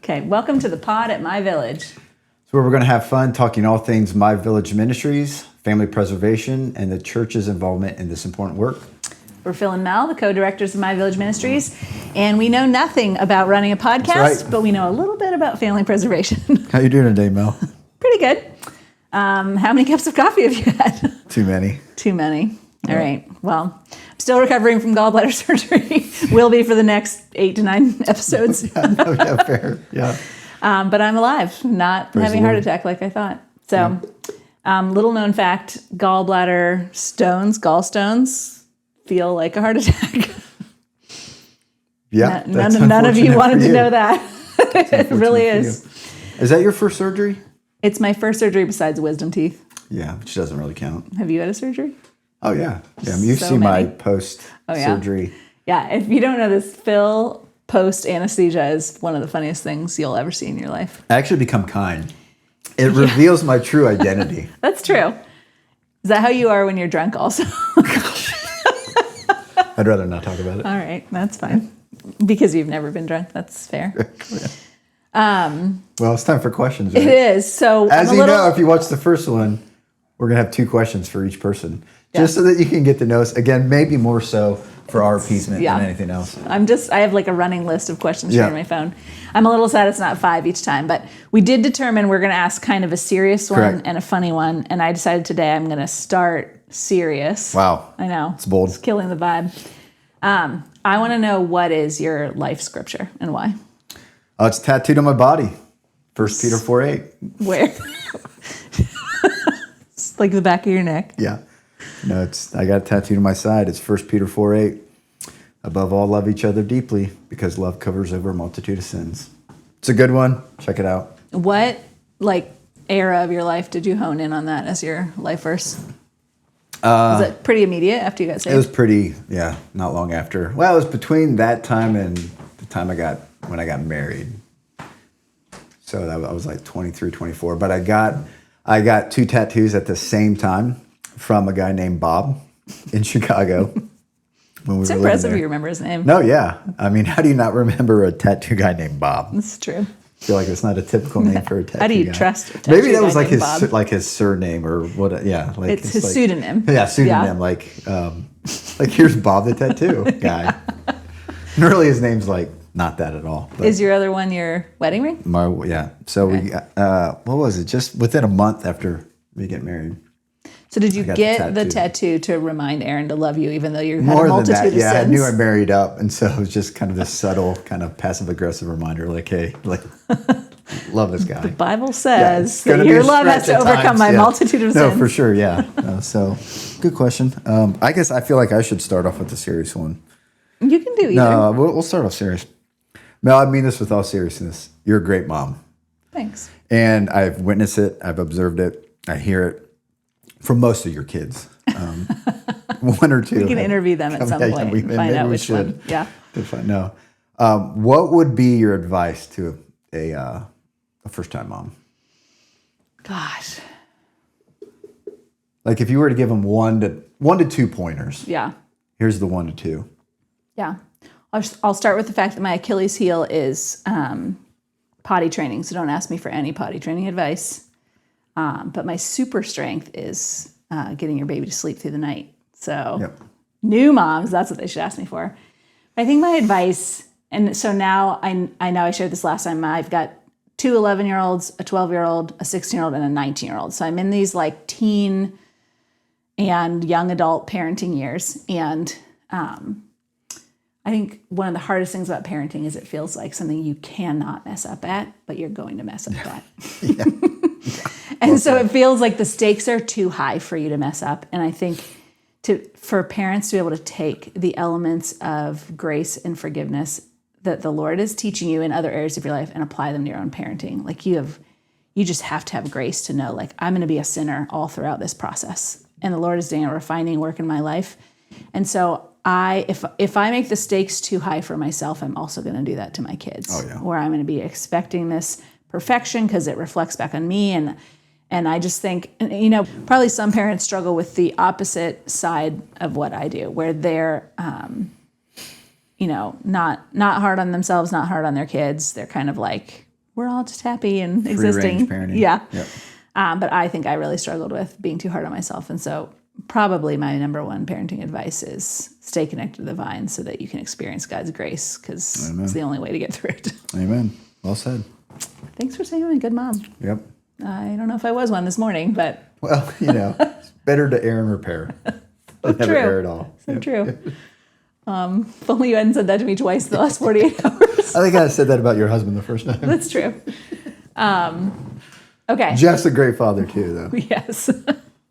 Okay, welcome to the pod at My Village. So where we're going to have fun talking all things My Village Ministries, family preservation, and the church's involvement in this important work. We're Phil and Mel, the co-directors of My Village Ministries, and we know nothing about running a podcast, right, but we know a little bit about family preservation. How you doing today, Mel? Pretty good. How many cups of coffee have you had? Too many. Too many. All right. Well, I'm still recovering from gallbladder surgery. Will be for the next 8 to 9 episodes. Yeah, fair. Yeah. But I'm alive, not Praise having a heart attack like I thought. So, little known fact, gallstones feel like a heart attack. Yeah. None of you wanted to know that. It really is. Is that your first surgery? It's my first surgery besides wisdom teeth. Yeah, which doesn't really count. Have you had a surgery? Oh, yeah. Yeah, I mean, you've seen my post-surgery. Yeah, if you don't know this, Phil post-anesthesia is one of the funniest things you'll ever see in your life. I actually become kind. It reveals my true identity. That's true. Is that how you are when you're drunk also? I'd rather not talk about it. All right, that's fine. Because you've never been drunk, that's fair. Well, it's time for questions, right? It is. So, as you know, if you watch the first one, we're going to have 2 questions for each person. Just so that you can get to know us. Again, maybe more so for our appeasement than anything else. I have like a running list of questions here on my phone. I'm a little sad it's not 5 each time, but we did determine we're going to ask kind of a serious one and a funny one. And I decided today I'm going to start serious. Wow. I know. It's bold. It's killing the vibe. I want to know, what is your life scripture and why? It's tattooed on my body. 1 Peter 4:8. Where? It's like the back of your neck. Yeah. No, I got it tattooed on my side. It's 1 Peter 4:8. Above all, love each other deeply, because love covers over a multitude of sins. It's a good one. Check it out. What era of your life did you hone in on that as your life verse? Was it pretty immediate after you got saved? It was pretty, not long after. Well, it was between that time and the time when I got married. So I was like 23, 24. But I got 2 tattoos at the same time from a guy named Bob in Chicago. It's impressive you remember his name. No, yeah. I mean, how do you not remember a tattoo guy named Bob? That's true. I feel like it's not a typical name for a tattoo guy. How do you trust a tattoo Maybe that was guy like his surname or what? Yeah, like it's his pseudonym. Yeah, pseudonym. Yeah. Like here's Bob the tattoo guy. And really, his name's like not that at all. But is your other one your wedding ring? So we what was it? Just within a month after we get married. So did you get the tattoo to remind Aaron to love you, even though you had more a multitude than that? of sins? I knew I married up, and so it was just kind of this subtle, kind of passive-aggressive reminder, like, hey, love this guy. The Bible says that your love has to overcome my multitude of sins. No, for sure, so, good question. I guess I feel like I should start off with the serious one. You can do either. No, we'll start off serious. Mel, I mean this with all seriousness. You're a great mom. Thanks. And I've witnessed it. I've observed it. I hear it from most of your kids. 1 or 2. We can interview them at some point and find out which one. Yeah. No. What would be your advice to a first-time mom? Gosh. Like if you were to give them 1 to 2 pointers. Yeah. Here's the 1 to 2. Yeah. I'll start with the fact that my Achilles heel is potty training. So don't ask me for any potty training advice. But my super strength is getting your baby to sleep through the night. So new moms, that's what they should ask me for. I think my advice, and so now I know I shared this last time, I've got 2 11-year-olds, a 12-year-old, a 16-year-old, and a 19-year-old. So I'm in these like teen and young adult parenting years. And I think one of the hardest things about parenting is it feels like something you cannot mess up at, but you're going to mess up at. And so it feels like the stakes are too high for you to mess up. And I think for parents to be able to take the elements of grace and forgiveness that the Lord is teaching you in other areas of your life and apply them to your own parenting. Like you just have to have grace to know, like, I'm going to be a sinner all throughout this process. And the Lord is doing a refining work in my life. And so if I make the stakes too high for myself, I'm also going to do that to my kids. Where I'm going to be expecting this perfection because it reflects back on me. And I just think, probably some parents struggle with the opposite side of what I do, where they're, not hard on themselves, not hard on their kids. They're kind of like we're all just happy and Free existing. range parenting. Yeah. Yep. But I think I really struggled with being too hard on myself. And so probably my number one parenting advice is stay connected to the vine so that you can experience God's grace, because it's the only way to get through it. Amen. Well said. Thanks for saying I'm a good mom. Yep. I don't know if I was one this morning, but... Well, it's better to err and repair than never err at all. So true. If only you hadn't said that to me twice in the last 48 hours. I think I said that about your husband the first time. That's true. Okay. Jeff's a great father too, though. Yes,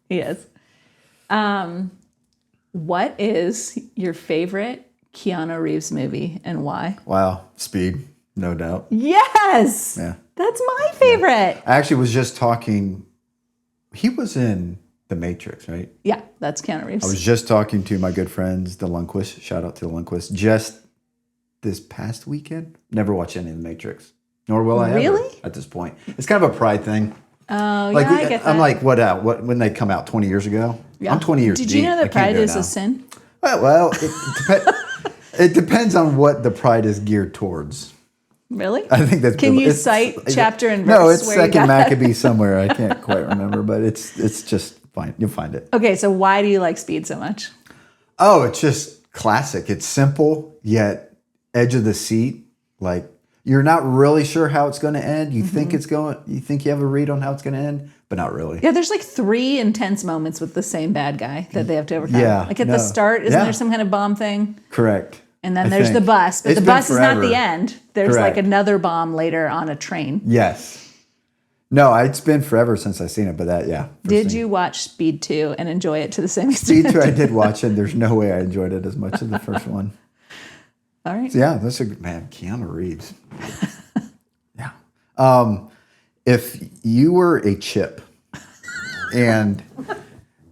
he is. What is your favorite Keanu Reeves movie and why? Wow. Speed, no doubt. Yes. Yeah. That's my favorite. Yeah. I actually was just talking. He was in The Matrix, right? Yeah, that's Keanu Reeves. I was just talking to my good friends, the Lundquist. Shout out to the Lundquist. Just this past weekend. Never watched any of The Matrix. Nor will I ever at this point. It's kind of a pride thing. Oh, like, yeah, I get that. I'm like, what when they come out 20 years ago? Yeah. I'm 20 years Did you know that pride is now. a sin? Well, it depends on what the pride is geared towards. Really? I think that's. Can you cite chapter and verse? No, it's where you Second got that? Maccabee somewhere. I can't quite remember, but it's just fine. You'll find it. Okay, so why do you like Speed so much? Oh, it's just classic. It's simple yet edge of the seat. Like, you're not really sure how it's going to end. You think it's going. You think you have a read on how it's going to end, but not really. Yeah, there's like 3 intense moments with the same bad guy that they have to overcome. Yeah, like at the start, isn't there some kind of bomb thing? Correct. And then I there's think. the bus, but It's the been bus is not forever. the end. There's Correct. like another bomb later on a train. Yes. No, it's been forever since I've seen it, but Did you watch Speed 2 and enjoy it to the same extent? Speed 2, I did watch it. There's no way I enjoyed it as much as the first one. All right. So yeah, that's a good man. Keanu Reeves. Yeah. If you were a chip and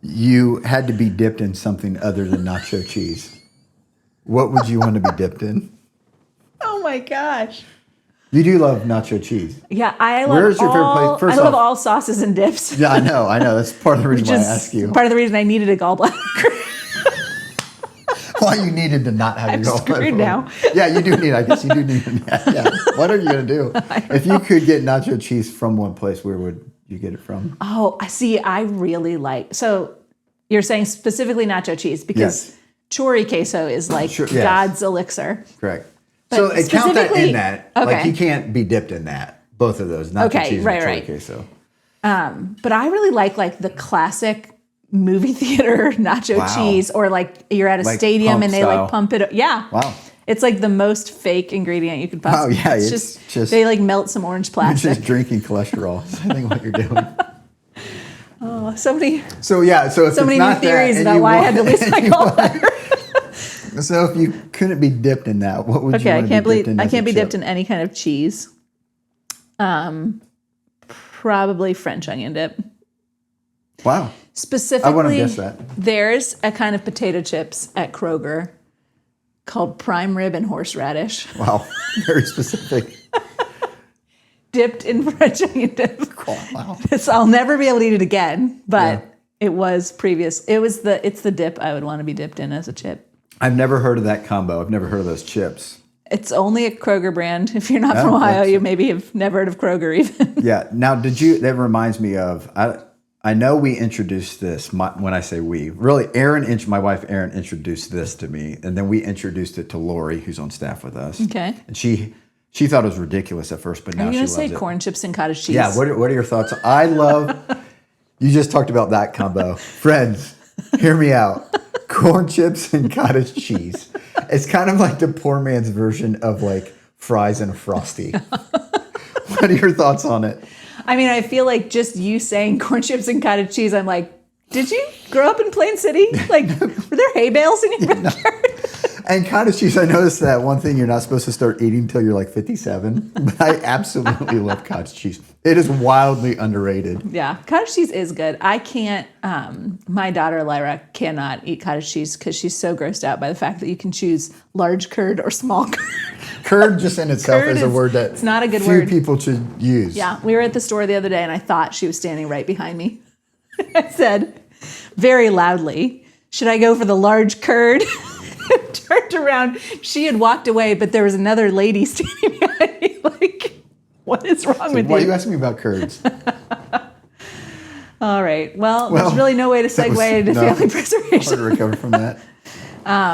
you had to be dipped in something other than nacho cheese, what would you want to be dipped in? Oh my gosh. You do love nacho cheese. Yeah, I love Where's your favorite place? First I love off- all sauces and dips. Yeah, I know. That's part of the reason Which why I is ask you. part of the reason I needed a gallbladder. Why you needed to not have I'm your screwed now. Yeah, you do need. I guess you do need. Yeah. What are you gonna do if you could get nacho cheese from one place? Where would you get it from? Oh, I see. I really like. So you're saying specifically nacho cheese because Yes. chori queso is like God's elixir. Correct. But So it count that specifically- in that. Okay. Like you can't be dipped in that. Both of those. Nacho Okay, cheese right, and chili right. queso. But I really like the classic movie theater nacho Wow. cheese, or like you're at a Like stadium pump and they style. like pump it. Yeah. Wow. It's like the most fake ingredient you could possibly. yeah, it's it's they like melt some orange You're plastic. just drinking cholesterol. Is I think what you're doing. Oh, so many So yeah. So if so it's many not new theories that, and about you why I want- had to lose my and you want- gallbladder. So if you couldn't be dipped in that, what would you Okay, want to be dipped in? I as can't a be chip? dipped in any kind of cheese. Probably French onion dip. Wow. Specifically, I wouldn't guess that. There's a kind of potato chips at Kroger called prime rib and horseradish, Wow. Very specific. dipped in French onion dip. Wow. So I'll never be able to eat it again, but it was previous. It's the dip I would want to be dipped in as a chip. I've never heard of that combo. I've never heard of those chips. It's only a Kroger brand. If you're not from Ohio, that's- you maybe have never heard of Kroger even. Yeah. Now, that reminds me of, I know we introduced this, when I say we, really, my wife Erin introduced this to me, and then we introduced it to Lori, who's on staff with us. Okay. And she thought it was ridiculous at first, but now Are you she going loves to say it. corn chips and cottage cheese? Yeah. What are your thoughts? I love, you just talked about that combo. Friends, hear me out. Corn chips and cottage cheese. It's kind of like the poor man's version of like fries and a Frosty. What are your thoughts on it? I mean, I feel like just you saying corn chips and cottage cheese, I'm like, did you grow up in Plain City? Like, were there hay bales in your backyard? And cottage cheese, I noticed that one thing you're not supposed to start eating until you're like 57. But I absolutely love cottage cheese. It is wildly underrated. Yeah, cottage cheese is good. I can't, my daughter Lyra cannot eat cottage cheese because she's so grossed out by the fact that you can choose large curd or small curd. Curd just in itself Curd is a is- word that it's not a good few word. people should use. Yeah, we were at the store the other day and I thought she was standing right behind me. I said very loudly, should I go for the large curd? Turned around. She had walked away, but there was another lady standing behind me like, What is wrong with Why are you? you asking me about curds? All right. Well, there's really no way to segue into family preservation. Hard to recover from that.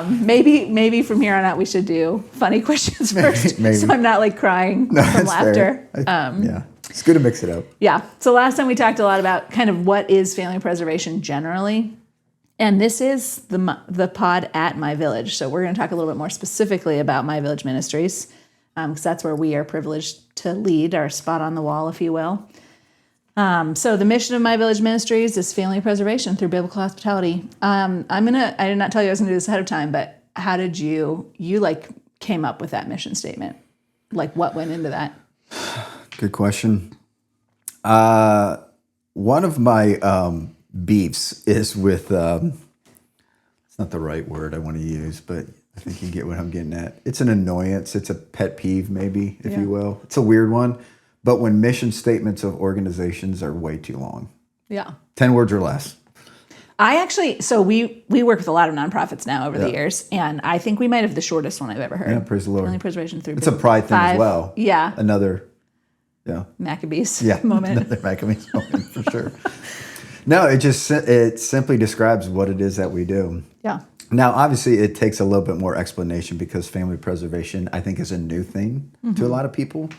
Maybe from here on out we should do funny questions first, maybe. so I'm not like crying from laughter. Yeah, it's good to mix it up. Yeah. So last time we talked a lot about kind of what is family preservation generally, and this is the pod at My Village. So we're going to talk a little bit more specifically about My Village Ministries, because that's where we are privileged to lead, our spot on the wall, if you will. So the mission of My Village Ministries is family preservation through biblical hospitality. I did not tell you I was going to do this ahead of time, but how did you like came up with that mission statement? Like what went into that? Good question. One of my beefs is with, it's not the right word I want to use, but I think you get what I'm getting at. It's an annoyance. It's a pet peeve, maybe, if you will. It's a weird one. But when mission statements of organizations are way too long. Yeah. 10 words or less. So we work with a lot of nonprofits now over the years, and I think we might have the shortest one I've ever heard. Yeah, praise the Lord. Family preservation through. It's a pride thing as well. Yeah. Another, Maccabees moment. Another Maccabees moment for sure. No, it simply describes what it is that we do. Yeah. Now, obviously, it takes a little bit more explanation because family preservation, I think, is a new thing to a lot of people.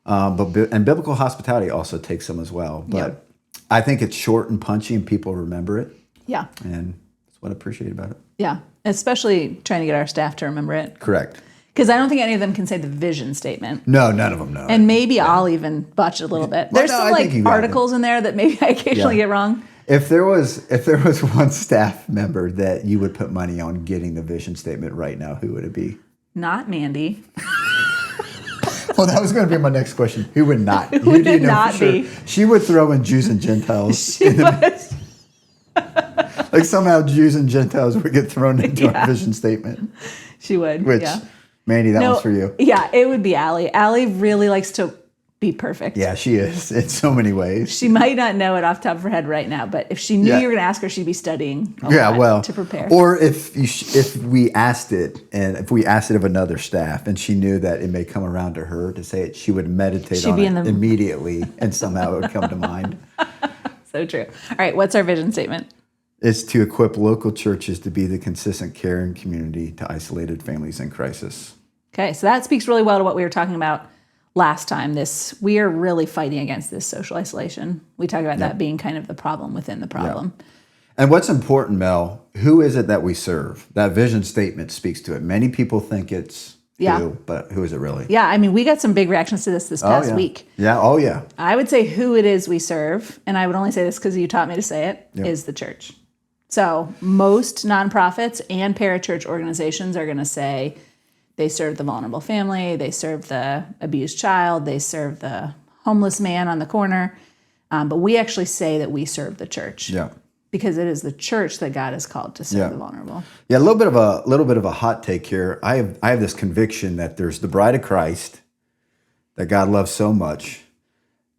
And biblical hospitality also takes some as well. But I think it's short and punchy and people remember it. Yeah. And that's what I appreciate about it. Yeah. Especially trying to get our staff to remember it. Correct. Because I don't think any of them can say the vision statement. No, none of them know. And maybe I'll even botch it a little bit. There's some articles in there that maybe I occasionally get wrong. If there was one staff member that you would put money on getting the vision statement right now, who would it be? Not Mandy. Well, that was going to be my next question. Who would not? Who would it not be? She would throw in Jews and Gentiles. She would. Like somehow Jews and Gentiles would get thrown into our vision statement. She would. Which, Mandy, that one's for you. Yeah, it would be Allie. Allie really likes to be perfect. Yeah, she is in so many ways. She might not know it off the top of her head right now, but if she knew you were going to ask her, she'd be studying a lot to prepare. Or if we asked it, and if we asked it of another staff, and she knew that it may come around to her to say it, she would meditate on it immediately, and somehow it would come to mind. So true. All right, what's our vision statement? It's to equip local churches to be the consistent caring community to isolated families in crisis. Okay, so that speaks really well to what we were talking about last time. We are really fighting against this social isolation. We talked about that being kind of the problem within the problem. Yep. And what's important, Mel, who is it that we serve? That vision statement speaks to it. Many people think it's who, but who is it really? Yeah, I mean, we got some big reactions to this past week. Yeah, oh yeah. I would say who it is we serve, and I would only say this because you taught me to say it, is the church. So most nonprofits and parachurch organizations are going to say they serve the vulnerable family, they serve the abused child, they serve the homeless man on the corner. But we actually say that we serve the church. Yeah. Because it is the church that God has called to serve the vulnerable. Yeah, a little bit of a hot take here. I have this conviction that there's the bride of Christ that God loves so much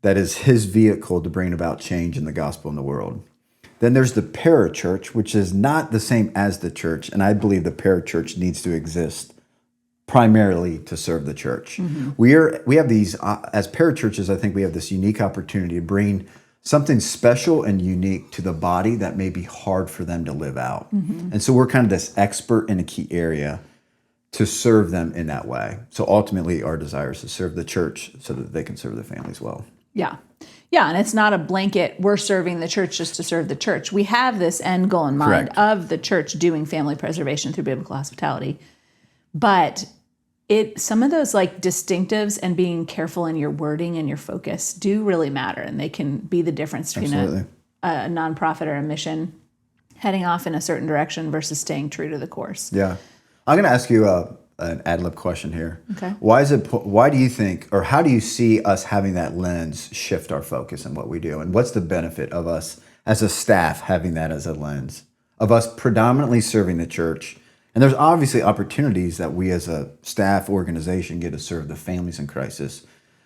that is his vehicle to bring about change in the gospel in the world. Then there's the parachurch, which is not the same as the church, and I believe the parachurch needs to exist primarily to serve the church. Mm-hmm. We have these, as parachurches, I think we have this unique opportunity to bring something special and unique to the body that may be hard for them to live out. Mm-hmm. And so we're kind of this expert in a key area to serve them in that way. So ultimately our desire is to serve the church so that they can serve their families well. Yeah. Yeah, and it's not a blanket, we're serving the church just to serve the church. We have this end goal in mind of the church doing family preservation through biblical hospitality. But some of those like distinctives and being careful in your wording and your focus do really matter, and they can be the difference between a nonprofit or a mission heading off in a certain direction versus staying true to the course. Yeah. I'm going to ask you an ad-lib question here. Okay. Why do you think, or how do you see us having that lens shift our focus in what we do? And what's the benefit of us as a staff having that as a lens, of us predominantly serving the church? And there's obviously opportunities that we as a staff organization get to serve the families in crisis.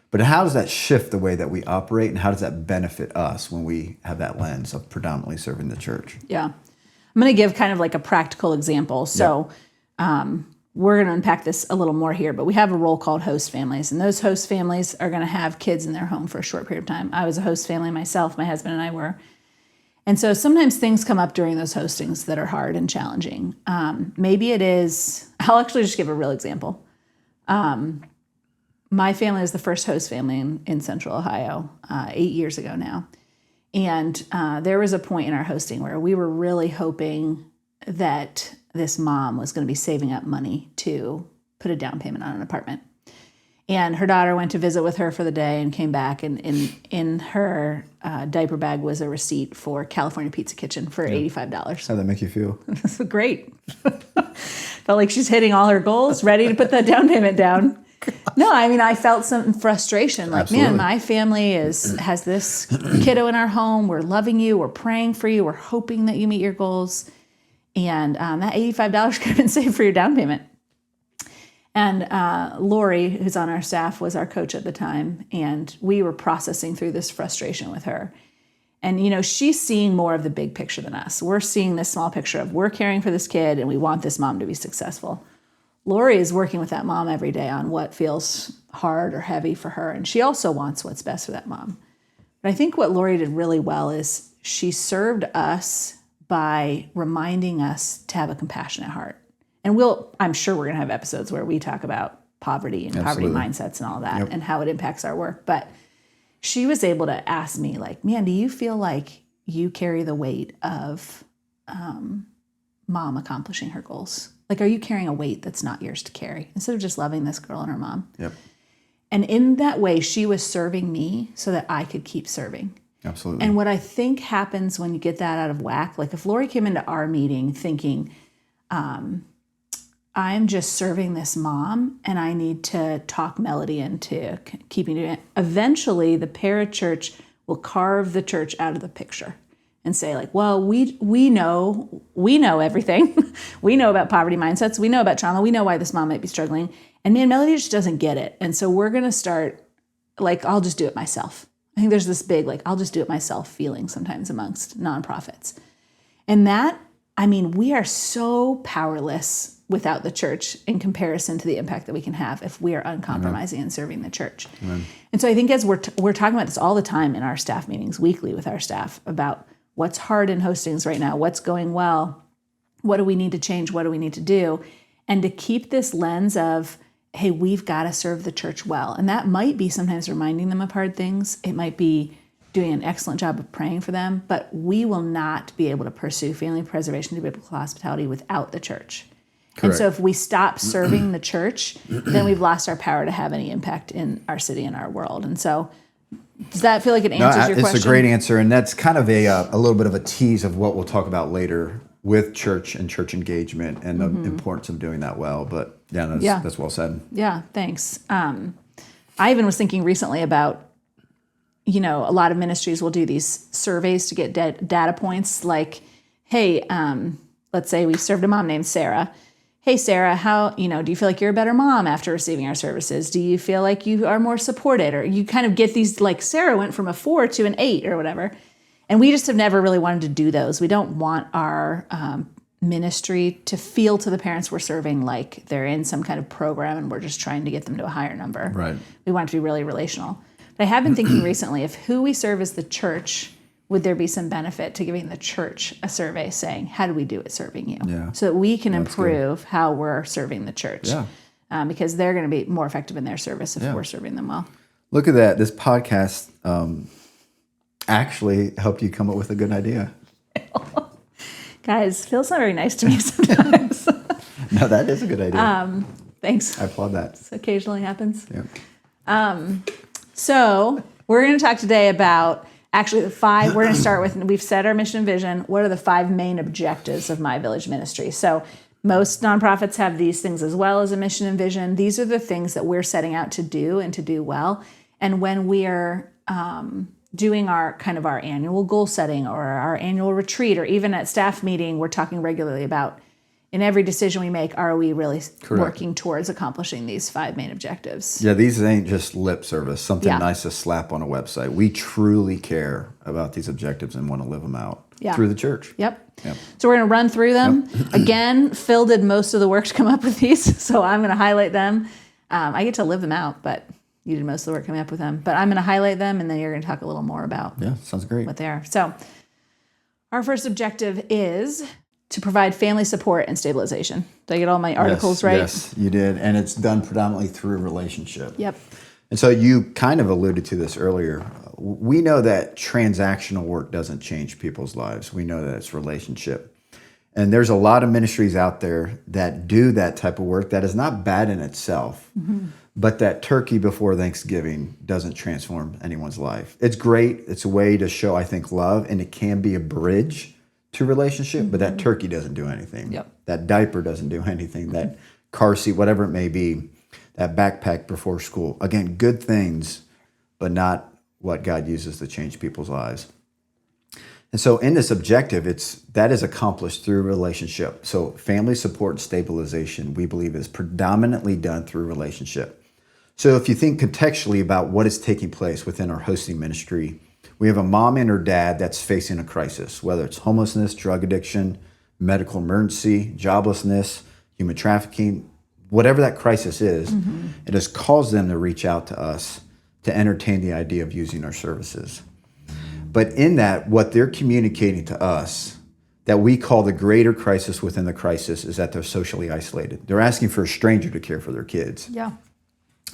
But how does that shift the way that we operate, and how does that benefit us when we have that lens of predominantly serving the church? Yeah. I'm going to give kind of like a practical example. So we're going to unpack this a little more here, but we have a role called host families, and those host families are going to have kids in their home for a short period of time. I was a host family myself, my husband and I were. And so sometimes things come up during those hostings that are hard and challenging. Maybe it is, I'll actually just give a real example. My family was the first host family in Central Ohio 8 years ago now. And there was a point in our hosting where we were really hoping that this mom was going to be saving up money to put a down payment on an apartment. And her daughter went to visit with her for the day and came back, and in her diaper bag was a receipt for California Pizza Kitchen for $85. How'd that make you feel? This was great. Felt like she's hitting all her goals, ready to put that down payment down. No, I mean, I felt some frustration. Like, Absolutely. man, my family has this kiddo in our home. We're loving you. We're praying for you. We're hoping that you meet your goals. And that $85 could have been saved for your down payment. And Lori, who's on our staff, was our coach at the time. And we were processing through this frustration with her. And, you know, she's seeing more of the big picture than us. We're seeing this small picture of we're caring for this kid and we want this mom to be successful. Lori is working with that mom every day on what feels hard or heavy for her. And she also wants what's best for that mom. But I think what Lori did really well is she served us by reminding us to have a compassionate heart. And I'm sure we're going to have episodes where we talk about poverty and Absolutely. poverty mindsets and all that and how it impacts our work. But she was able to ask me, like, man, do you feel like you carry the weight of mom accomplishing her goals? Like, are you carrying a weight that's not yours to carry? Instead of just loving this girl and her mom. Yep. And in that way, she was serving me so that I could keep serving. Absolutely. And what I think happens when you get that out of whack, like if Lori came into our meeting thinking, I'm just serving this mom and I need to talk Melody into keeping doing it, eventually the parachurch will carve the church out of the picture and say, like, well, we know everything. We know about poverty mindsets. We know about trauma. We know why this mom might be struggling. And man, Melody just doesn't get it. And so we're going to start, like, I'll just do it myself. I think there's this big, like, I'll just do it myself feeling sometimes amongst nonprofits. And that, I mean, we are so powerless without the church in comparison to the impact that we can have if we are uncompromising and serving the church. Amen. And so I think as we're talking about this all the time in our staff meetings, weekly with our staff, about what's hard in hostings right now, what's going well, what do we need to change, what do we need to do, and to keep this lens of, hey, we've got to serve the church well. And that might be sometimes reminding them of hard things. It might be doing an excellent job of praying for them, but we will not be able to pursue family preservation through biblical hospitality without the church. Correct. And so if we stop serving the church, then we've lost our power to have any impact in our city and our world. And so does that feel like it answers your question? It's a great answer, and that's kind of a little bit of a tease of what we'll talk about later with church and church engagement and the importance of doing that well. But that's well said. Yeah, thanks. I even was thinking recently about, you know, a lot of ministries will do these surveys to get data points like, hey, let's say we served a mom named Sarah. Hey, Sarah, how, do you feel like you're a better mom after receiving our services? Do you feel like you are more supported? Or you kind of get these, like Sarah went from a 4 to an 8 or whatever. And we just have never really wanted to do those. We don't want our ministry to feel to the parents we're serving like they're in some kind of program and we're just trying to get them to a higher number. Right. We want it to be really relational. But I have been thinking recently, if who we serve as the church, would there be some benefit to giving the church a survey saying, how do we do at serving you? Yeah. So that we can improve how we're serving the church. Yeah. Because they're going to be more effective in their service if we're serving them well. Look at that. This podcast actually helped you come up with a good idea. Guys, Phil's not very nice to me sometimes. No, that is a good idea. Thanks. I applaud that. This occasionally happens. Yeah. So we're going to talk today about actually the 5, we're going to start with, we've set our mission and vision. What are the 5 main objectives of My Village Ministry? So most nonprofits have these things as well as a mission and vision. These are the things that we're setting out to do and to do well. And when we are doing our kind of our annual goal setting or our annual retreat, or even at staff meeting, we're talking regularly about, in every decision we make, are we really working towards accomplishing these 5 main objectives? Yeah, these ain't just lip service, something nice to slap on a website. We truly care about these objectives and want to live them out through the church. Yep. So we're going to run through them. Again, Phil did most of the work to come up with these, so I'm going to highlight them. I get to live them out, but you did most of the work coming up with them. But I'm going to highlight them, and then you're going to talk a little more about sounds great. what they are. So our first objective is to provide family support and stabilization. Did I get all my articles right? Yes, you did. And it's done predominantly through relationship. Yep. And so you kind of alluded to this earlier. We know that transactional work doesn't change people's lives. We know that it's relationship. And there's a lot of ministries out there that do that type of work that is not bad in itself, but that turkey before Thanksgiving doesn't transform anyone's life. It's great. It's a way to show, I think, love, and it can be a bridge to relationship, but that turkey doesn't do anything. That diaper doesn't do anything. That car seat, whatever it may be, that backpack before school. Again, good things, but not what God uses to change people's lives. And so in this objective, that is accomplished through relationship. So family support and stabilization, we believe, is predominantly done through relationship. So if you think contextually about what is taking place within our hosting ministry, we have a mom and her dad that's facing a crisis, whether it's homelessness, drug addiction, medical emergency, joblessness, human trafficking, whatever that crisis is, it has caused them to reach out to us to entertain the idea of using our services. But in that, what they're communicating to us that we call the greater crisis within the crisis is that they're socially isolated. They're asking for a stranger to care for their kids.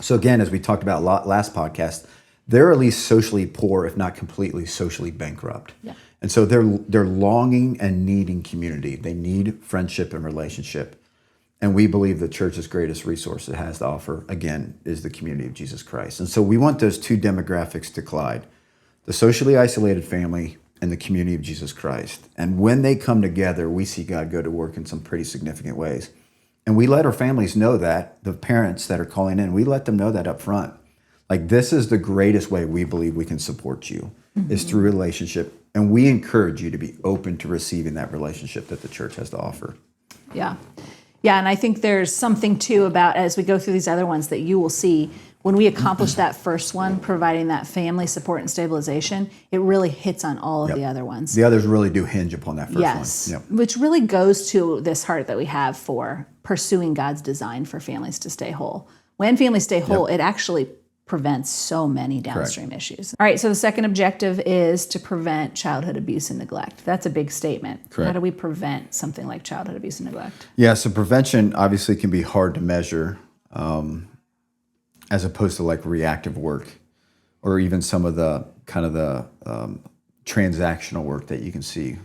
So again, as we talked about last podcast, they're at least socially poor, if not completely socially bankrupt. And so they're longing and needing community. They need friendship and relationship. And we believe the church's greatest resource it has to offer, again, is the community of Jesus Christ. And so we want those two demographics to collide, the socially isolated family and the community of Jesus Christ. And when they come together, we see God go to work in some pretty significant ways. And we let our families know that, the parents that are calling in, we let them know that up front. Like, this is the greatest way we believe we can support you, is through relationship. And we encourage you to be open to receiving that relationship that the church has to offer. Yeah, and I think there's something too about, as we go through these other ones, that you will see when we accomplish that first one, providing that family support and stabilization, it really hits on all of the other ones. The others really do hinge upon that first one. Which really goes to this heart that we have for pursuing God's design for families to stay whole. When families stay whole, it actually prevents so many downstream issues. All right, so the second objective is to prevent childhood abuse and neglect. That's a big statement. How do we prevent something like childhood abuse and neglect? Yeah, so prevention obviously can be hard to measure, as opposed to like reactive work, or even some of the kind of the transactional work that you can see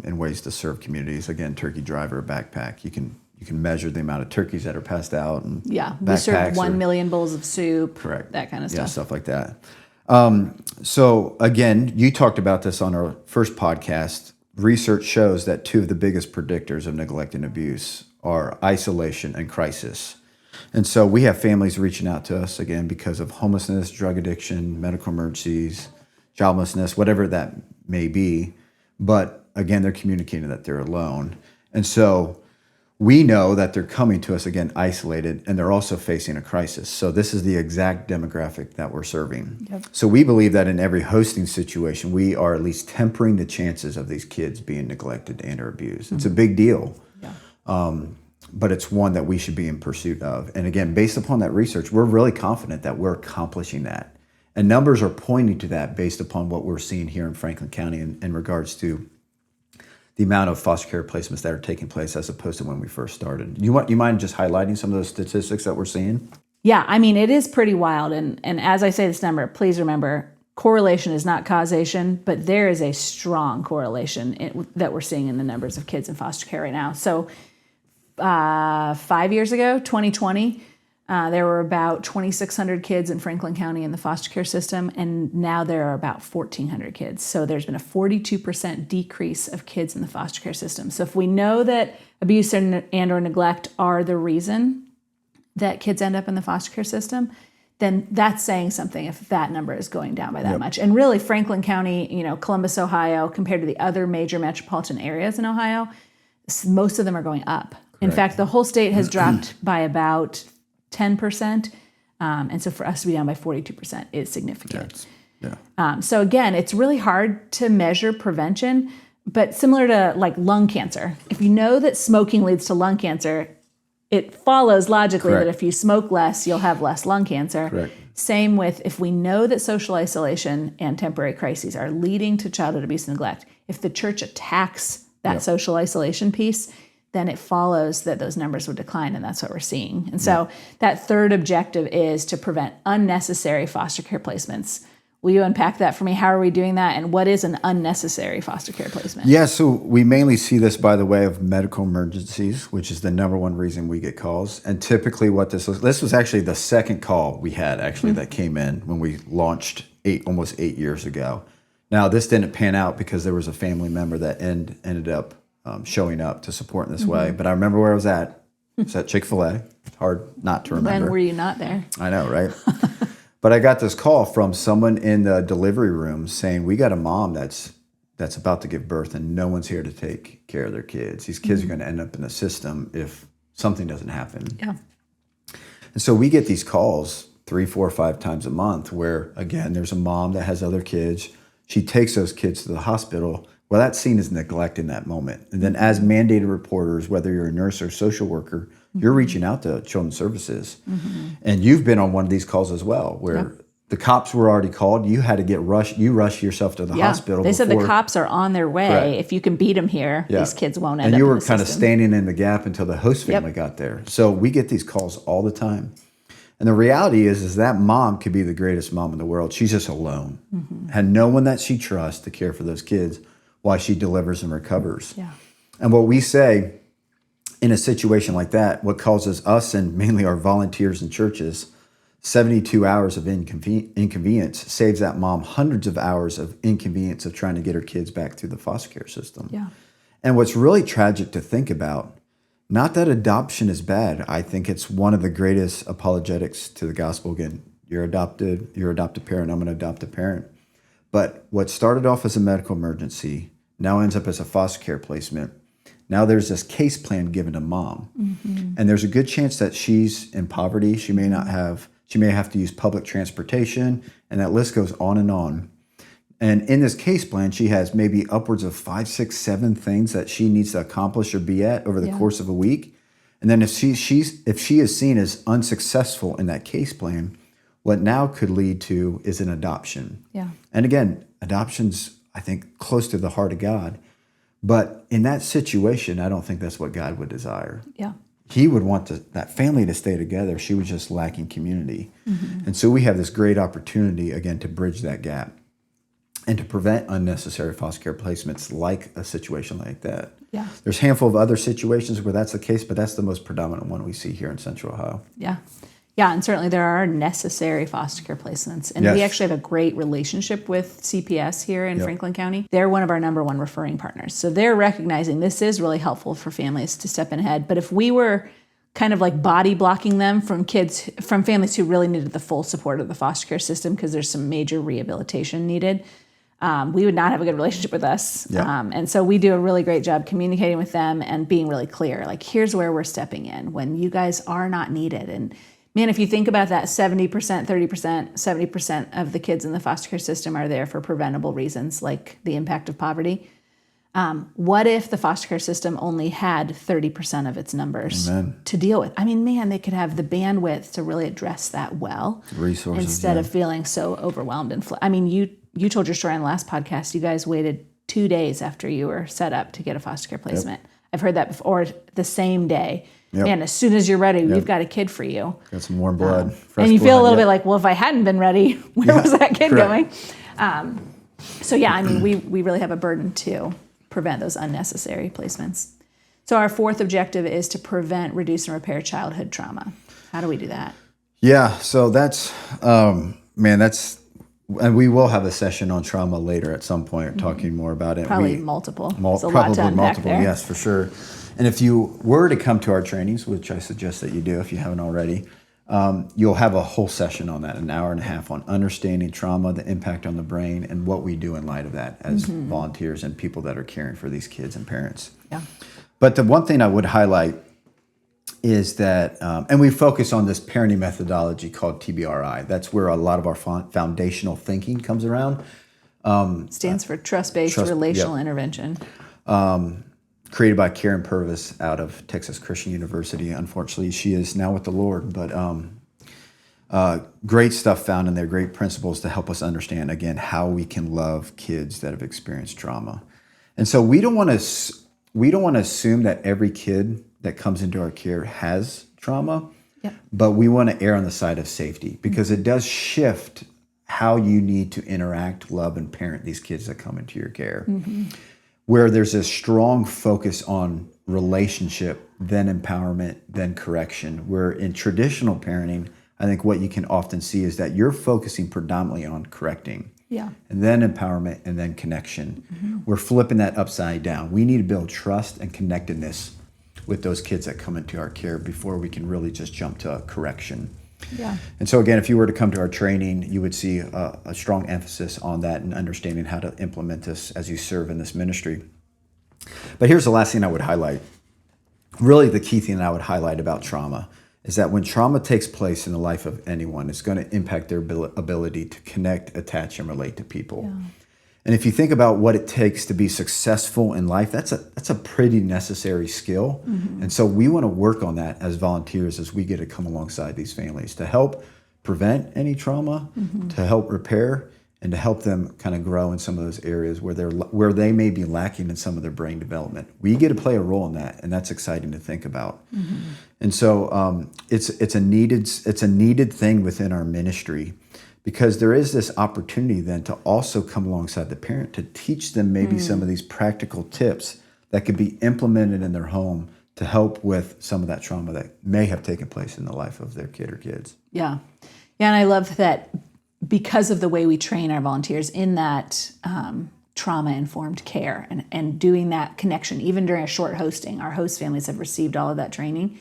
in ways to serve communities. Again, turkey driver, backpack. You can measure the amount of turkeys that are passed out, and we serve 1 million bowls of soup. That kind of stuff. Yeah, stuff like that. So again, you talked about this on our first podcast. Research shows that 2 of the biggest predictors of neglect and abuse are isolation and crisis. And so we have families reaching out to us, again, because of homelessness, drug addiction, medical emergencies, joblessness, whatever that may be. But again, they're communicating that they're alone. And so we know that they're coming to us, again, isolated, and they're also facing a crisis. So this is the exact demographic that we're serving. So we believe that in every hosting situation, we are at least tempering the chances of these kids being neglected and or abused. It's a big deal. But it's one that we should be in pursuit of. And again, based upon that research, we're really confident that we're accomplishing that. And numbers are pointing to that based upon what we're seeing here in Franklin County in regards to the amount of foster care placements that are taking place as opposed to when we first started. You mind just highlighting some of those statistics that we're seeing? Yeah, I mean, it is pretty wild. And as I say this number, please remember, correlation is not causation, but there is a strong correlation that we're seeing in the numbers of kids in foster care right now. So 5 years ago, 2020, there were about 2,600 kids in Franklin County in the foster care system, and now there are about 1,400 kids. So there's been a 42% decrease of kids in the foster care system. So if we know that abuse and or neglect are the reason that kids end up in the foster care system, then that's saying something if that number is going down by that much. And really, Franklin County, Columbus, Ohio, compared to the other major metropolitan areas in Ohio, most of them are going up. In fact, the whole state has dropped by about 10%. And so for us to be down by 42% is significant. So again, it's really hard to measure prevention, but similar to like lung cancer, if you know that smoking leads to lung cancer, it follows logically that if you smoke less, you'll have less lung cancer. Same with if we know that social isolation and temporary crises are leading to childhood abuse and neglect, if the church attacks that social isolation piece, then it follows that those numbers would decline, and that's what we're seeing. And so that third objective is to prevent unnecessary foster care placements. Will you unpack that for me? How are we doing that, and what is an unnecessary foster care placement? Yeah, so we mainly see this by the way of medical emergencies, which is the number one reason we get calls. And typically what this was actually the second call we had that came in when we launched almost 8 years ago. Now, this didn't pan out because there was a family member that ended up showing up to support in this way. But I remember where I was at. It was at Chick-fil-A. Hard not to remember. When were you not there? I know, right? But I got this call from someone in the delivery room saying, we got a mom that's about to give birth and no one's here to take care of their kids. These kids are going to end up in the system if something doesn't happen. And so we get these calls 3, 4, 5 times a month where, again, there's a mom that has other kids. She takes those kids to the hospital. Well, that's seen as neglect in that moment. And then as mandated reporters, whether you're a nurse or social worker, you're reaching out to children's services. And you've been on one of these calls as well, where the cops were already called. You had to get rushed. You rushed yourself to the hospital. They said the cops are on their way. If you can beat them here, these kids won't end up in the system. And you were kind of standing in the gap until the host family got there. So we get these calls all the time. And the reality is that mom could be the greatest mom in the world. She's just alone. Had no one that she trusts to care for those kids while she delivers and recovers. And what we say in a situation like that, what causes us and mainly our volunteers and churches 72 hours of inconvenience saves that mom hundreds of hours of inconvenience of trying to get her kids back through the foster care system. And what's really tragic to think about, not that adoption is bad. I think it's one of the greatest apologetics to the gospel. Again, you're adopted parent, I'm an adoptive parent. But what started off as a medical emergency now ends up as a foster care placement. Now there's this case plan given to mom. And there's a good chance that she's in poverty. She may have to use public transportation, and that list goes on and on. And in this case plan, she has maybe upwards of 5, 6, 7 things that she needs to accomplish or be at over the course of a week. And then if she is seen as unsuccessful in that case plan, what now could lead to is an adoption. And again, adoption's, I think, close to the heart of God. But in that situation, I don't think that's what God would desire. He would want that family to stay together. She was just lacking community. And so we have this great opportunity, again, to bridge that gap and to prevent unnecessary foster care placements like a situation like that. There's a handful of other situations where that's the case, but that's the most predominant one we see here in Central Ohio. And certainly there are necessary foster care placements. And we actually have a great relationship with CPS here in Franklin County. They're one of our number one referring partners. So they're recognizing this is really helpful for families to step in ahead. But if we were kind of like body blocking them from families who really needed the full support of the foster care system because there's some major rehabilitation needed, we would not have a good relationship with us. And so we do a really great job communicating with them and being really clear. Like, here's where we're stepping in when you guys are not needed. And man, if you think about that, 70%, 30%, 70% of the kids in the foster care system are there for preventable reasons, like the impact of poverty. What if the foster care system only had 30% of its numbers to deal with? I mean, man, they could have the bandwidth to really address that well. Resources, instead of feeling so overwhelmed. You told your story on the last podcast. You guys waited 2 days after you were set up to get a foster care placement. I've heard that before, the same day. Man, as soon as you're ready, we've got a kid for you. Got some warm blood. And you feel a little bit like, well, if I hadn't been ready, where was that kid going? We really have a burden to prevent those unnecessary placements. So our fourth objective is to prevent, reduce, and repair childhood trauma. How do we do that? So that's, and we will have a session on trauma later at some point, talking more about it. Probably multiple. Probably multiple, yes, for sure. And if you were to come to our trainings, which I suggest that you do if you haven't already, you'll have a whole session on that, an hour and a half on understanding trauma, the impact on the brain, and what we do in light of that as volunteers and people that are caring for these kids and parents. But the one thing I would highlight is that, and we focus on this parenting methodology called TBRI. That's where a lot of our foundational thinking comes around. Stands for trust-based relational intervention. Created by Karen Purvis out of Texas Christian University. Unfortunately, she is now with the Lord, but great stuff found in there, great principles to help us understand, again, how we can love kids that have experienced trauma. And so we don't want to assume that every kid that comes into our care has trauma, but we want to err on the side of safety because it does shift how you need to interact, love, and parent these kids that come into your care. Where there's a strong focus on relationship, then empowerment, then correction. Where in traditional parenting, I think what you can often see is that you're focusing predominantly on correcting. And then empowerment, and then connection. We're flipping that upside down. We need to build trust and connectedness with those kids that come into our care before we can really just jump to correction. And so again, if you were to come to our training, you would see a strong emphasis on that and understanding how to implement this as you serve in this ministry. But here's the last thing I would highlight. Really the key thing I would highlight about trauma is that when trauma takes place in the life of anyone, it's going to impact their ability to connect, attach, and relate to people. And if you think about what it takes to be successful in life, that's a pretty necessary skill. And so we want to work on that as volunteers as we get to come alongside these families to help prevent any trauma, to help repair, and to help them kind of grow in some of those areas where they may be lacking in some of their brain development. We get to play a role in that, and that's exciting to think about. And so it's a needed thing within our ministry. Because there is this opportunity then to also come alongside the parent to teach them maybe some of these practical tips that could be implemented in their home to help with some of that trauma that may have taken place in the life of their kid or kids. Yeah, and I love that because of the way we train our volunteers in that trauma-informed care and doing that connection, even during a short hosting, our host families have received all of that training.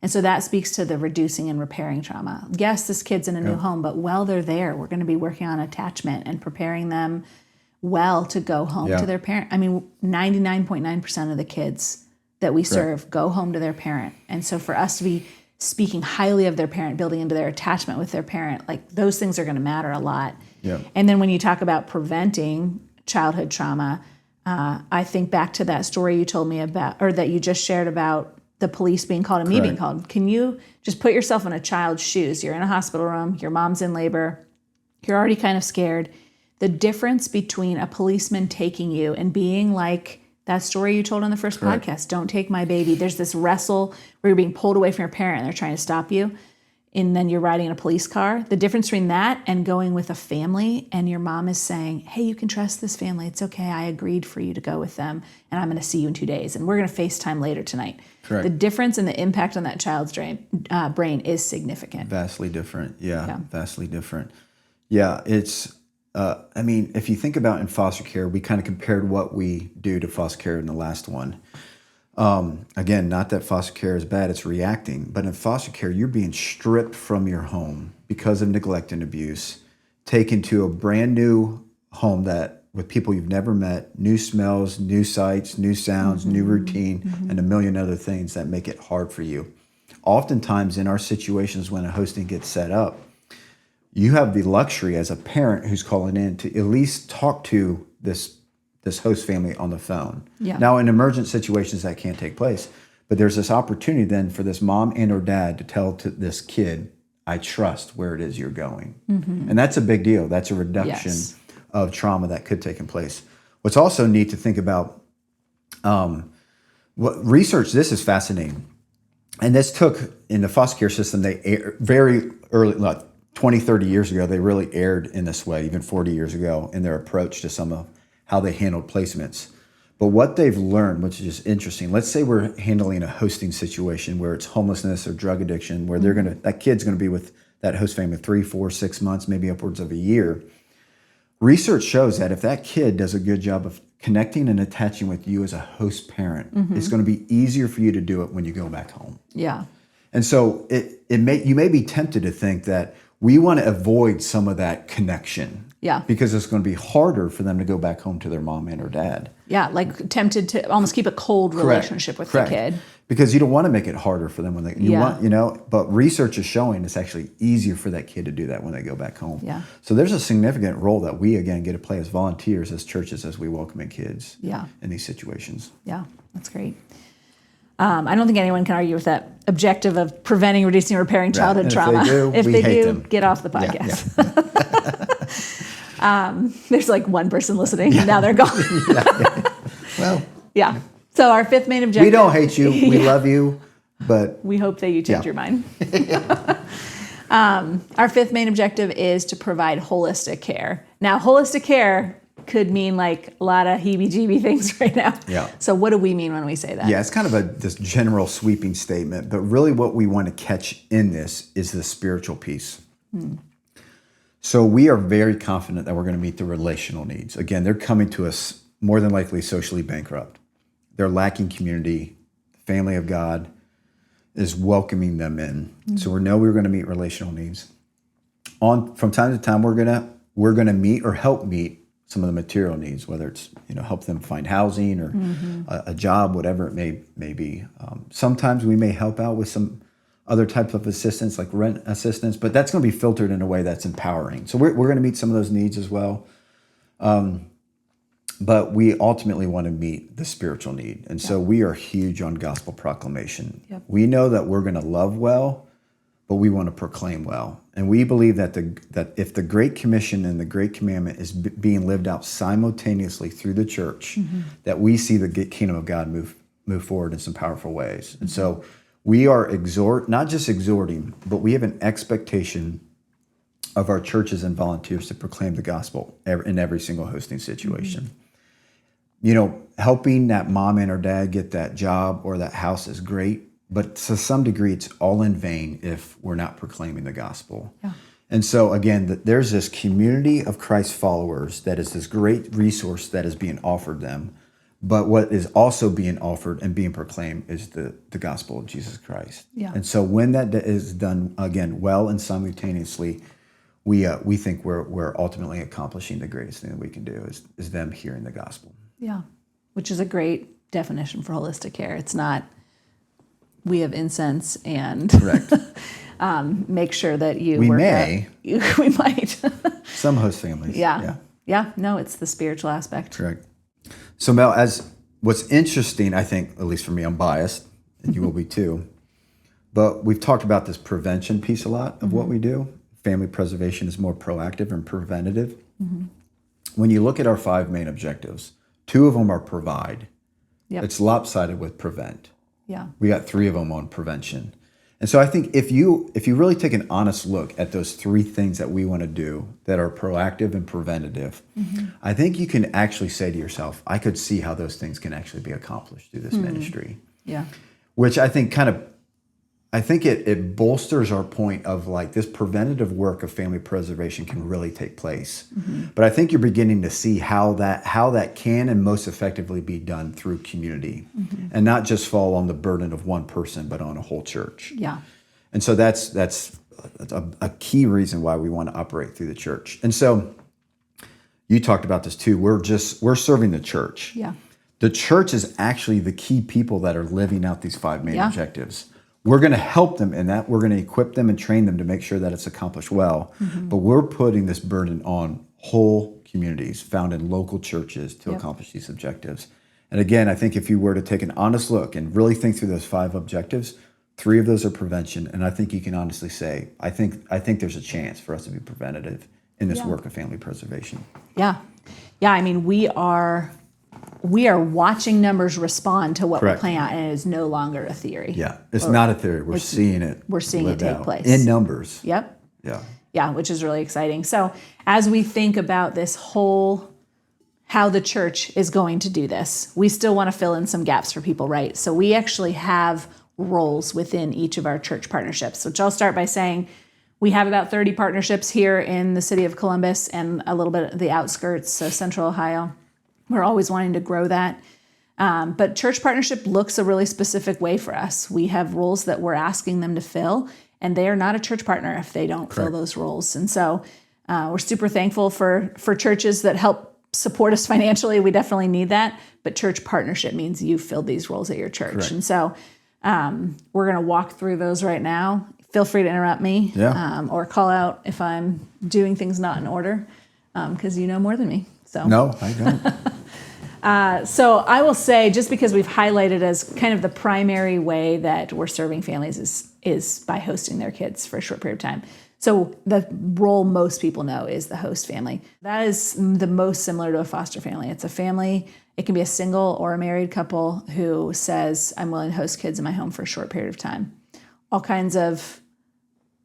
And so that speaks to the reducing and repairing trauma. Yes, this kid's in a new home, but while they're there, we're going to be working on attachment and preparing them well to go home to their parent. I mean, 99.9% of the kids that we serve go home to their parent. And so for us to be speaking highly of their parent, building into their attachment with their parent, like those things are going to matter a lot. And then when you talk about preventing childhood trauma, I think back to that story you told me about, or that you just shared about the police being called and me being called. Can you just put yourself in a child's shoes? You're in a hospital room, your mom's in labor, you're already kind of scared. The difference between a policeman taking you and being like that story you told on the first podcast, don't take my baby. There's this wrestle where you're being pulled away from your parent and they're trying to stop you. And then you're riding in a police car. The difference between that and going with a family and your mom is saying, hey, you can trust this family. It's okay. I agreed for you to go with them and I'm going to see you in 2 days. And we're going to FaceTime later tonight. The difference and the impact on that child's brain is significant. Vastly different. Yeah, vastly different. Yeah, it's, I mean, if you think about in foster care, we kind of compared what we do to foster care in the last one. Again, not that foster care is bad, it's reacting. But in foster care, you're being stripped from your home because of neglect and abuse, taken to a brand new home that with people you've never met, new smells, new sights, new sounds, new routine, and a million other things that make it hard for you. Oftentimes in our situations when a hosting gets set up, you have the luxury as a parent who's calling in to at least talk to this host family on the phone. Now, in emergent situations, that can't take place. But there's this opportunity then for this mom and or dad to tell to this kid, I trust where it is you're going. And that's a big deal. That's a reduction of trauma that could take place. What's also neat to think about, what research, this is fascinating. And this took, in the foster care system, they very early, like 20, 30 years ago, they really erred in this way, even 40 years ago, in their approach to some of how they handled placements. But what they've learned, which is just interesting, let's say we're handling a hosting situation where it's homelessness or drug addiction, where that kid's gonna be with that host family 3, 4, 6 months, maybe upwards of a year. Research shows that if that kid does a good job of connecting and attaching with you as a host parent, it's gonna be easier for you to do it when you go back home. And so you may be tempted to think that we want to avoid some of that connection Yeah. Because it's going to be harder for them to go back home to their mom and or dad. Yeah, like tempted to almost keep a cold relationship with the kid. Because you don't want to make it harder for them when but research is showing it's actually easier for that kid to do that when they go back home. Yeah. So there's a significant role that we, again, get to play as volunteers, as churches, as we welcome in kids in these situations. Yeah, that's great. I don't think anyone can argue with that objective of preventing, reducing, or repairing childhood trauma. If they do, get off the podcast. There's like one person listening, and now they're gone. Well, yeah. So our fifth main objective. We don't hate you. We love you, but we hope that you change your mind. Our fifth main objective is to provide holistic care. Now, holistic care could mean like a lot of heebie-jeebie things right now. Yeah. So what do we mean when we say that? Yeah, it's kind of this general sweeping statement, but really what we want to catch in this is the spiritual piece. So we are very confident that we're going to meet the relational needs. Again, they're coming to us more than likely socially bankrupt. They're lacking community. The family of God is welcoming them in. So we know we're going to meet relational needs. From time to time, we're going to meet or help meet some of the material needs, whether it's help them find housing or a job, whatever it may be. Sometimes we may help out with some other types of assistance, like rent assistance, but that's going to be filtered in a way that's empowering. So we're going to meet some of those needs as well. But we ultimately want to meet the spiritual need. And so we are huge on gospel proclamation. Yep. We know that we're going to love well, but we want to proclaim well. And we believe that if the Great Commission and the Great Commandment is being lived out simultaneously through the church, that we see the kingdom of God move forward in some powerful ways. And so we are not just exhorting, but we have an expectation of our churches and volunteers to proclaim the gospel in every single hosting situation. Helping that mom and her dad get that job or that house is great, but to some degree, it's all in vain if we're not proclaiming the gospel. Yeah. And so, again, there's this community of Christ followers that is this great resource that is being offered them. But what is also being offered and being proclaimed is the gospel of Jesus Christ. Yeah. And so when that is done, again, well and simultaneously, we think we're ultimately accomplishing the greatest thing that we can do is them hearing the gospel. Yeah, which is a great definition for holistic care. It's not we have incense and make sure that you we might. Some host families. Yeah. No, it's the spiritual aspect. Correct. So Mel, as what's interesting, I think, at least for me, I'm biased, and you will be too, but we've talked about this prevention piece a lot of what we do. Family preservation is more proactive and preventative. When you look at our 5 main objectives, 2 of them are provide. Yep. It's lopsided with prevent. Yeah. We got 3 of them on prevention. And so I think if you really take an honest look at those 3 things that we want to do that are proactive and preventative, I think you can actually say to yourself, I could see how those things can actually be accomplished through this ministry. Yeah. Which I think it bolsters our point of like this preventative work of family preservation can really take place. But I think you're beginning to see how that can and most effectively be done through community and not just fall on the burden of one person, but on a whole church. Yeah. And so that's a key reason why we want to operate through the church. And so you talked about this too. We're serving the church. Yeah. The church is actually the key people that are living out these 5 main objectives. We're going to help them in that. We're going to equip them and train them to make sure that it's accomplished well. But we're putting this burden on whole communities found in local churches to accomplish these objectives. And again, I think if you were to take an honest look and really think through those 5 objectives, 3 of those are prevention. And I think you can honestly say, I think there's a chance for us to be preventative in this work of family preservation. Yeah. Yeah. I mean, we are watching numbers respond to what we're playing out, and it is no longer a theory. Yeah, it's not a theory. We're seeing it. We're seeing it take place in numbers. Yep. Yeah. Yeah, which is really exciting. So as we think about this whole, how the church is going to do this, we still want to fill in some gaps for people, right? So we actually have roles within each of our church partnerships, which I'll start by saying we have about 30 partnerships here in the city of Columbus and a little bit of the outskirts, so Central Ohio. We're always wanting to grow that. But church partnership looks a really specific way for us. We have roles that we're asking them to fill, and they are not a church partner if they don't fill those roles. And so We're super thankful for churches that help support us financially. We definitely need that. But church partnership means you filled these roles at your church. Correct. And so we're going to walk through those right now. Feel free to interrupt me or call out if I'm doing things not in order, because you know more than me. So no, I don't. So I will say, just because we've highlighted as kind of the primary way that we're serving families is by hosting their kids for a short period of time. So the role most people know is the host family. That is the most similar to a foster family. It's a family. It can be a single or a married couple who says, I'm willing to host kids in my home for a short period of time. All kinds of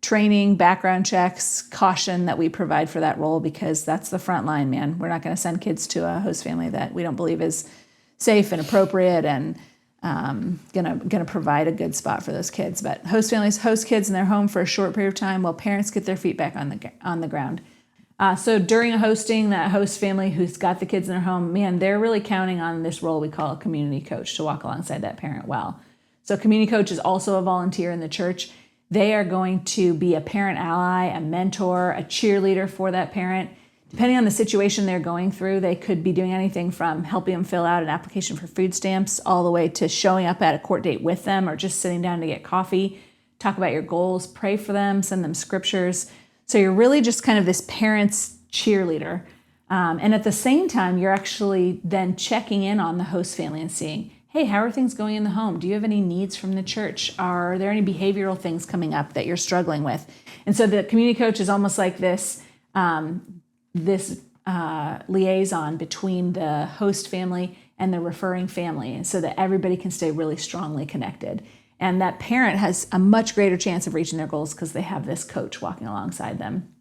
training, background checks, caution that we provide for that role, because that's the front line, man. We're not going to send kids to a host family that we don't believe is safe and appropriate and gonna provide a good spot for those kids. But host families host kids in their home for a short period of time while parents get their feet back on the ground. So during a hosting, that host family who's got the kids in their home, man, they're really counting on this role we call a community coach to walk alongside that parent well. So community coach is also a volunteer in the church. They are going to be a parent ally, a mentor, a cheerleader for that parent. Depending on the situation they're going through, they could be doing anything from helping them fill out an application for food stamps all the way to showing up at a court date with them or just sitting down to get coffee, talk about your goals, pray for them, send them scriptures. So you're really just kind of this parent's cheerleader. And at the same time, you're actually then checking in on the host family and seeing, hey, how are things going in the home? Do you have any needs from the church? Are there any behavioral things coming up that you're struggling with? And so the community coach is almost like this liaison between the host family and the referring family, and so that everybody can stay really strongly connected. And that parent has a much greater chance of reaching their goals because they have this coach walking alongside them.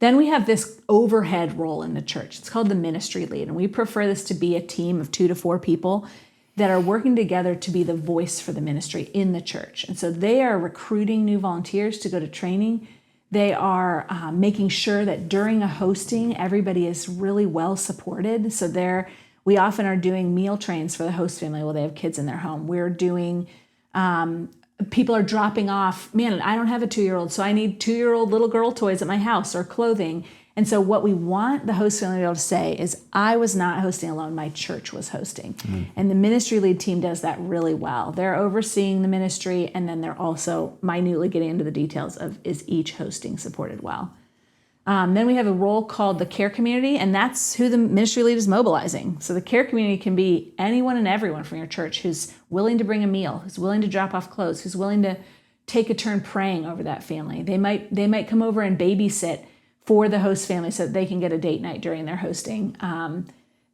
Then we have this overhead role in the church. It's called the ministry lead, and we prefer this to be a team of 2 to 4 people that are working together to be the voice for the ministry in the church. And so they are recruiting new volunteers to go to training. They are making sure that during a hosting, everybody is really well supported. So we often are doing meal trains for the host family while they have kids in their home. We're doing, people are dropping off, man, I don't have a 2-year-old, so I need 2-year-old little girl toys at my house or clothing. And so what we want the host family to be able to say is, I was not hosting alone, my church was hosting. Mm. And the ministry lead team does that really well. They're overseeing the ministry, and then they're also minutely getting into the details of, is each hosting supported well? Then we have a role called the care community, and that's who the ministry lead is mobilizing. So the care community can be anyone and everyone from your church who's willing to bring a meal, who's willing to drop off clothes, who's willing to take a turn praying over that family. They might come over and babysit for the host family so that they can get a date night during their hosting.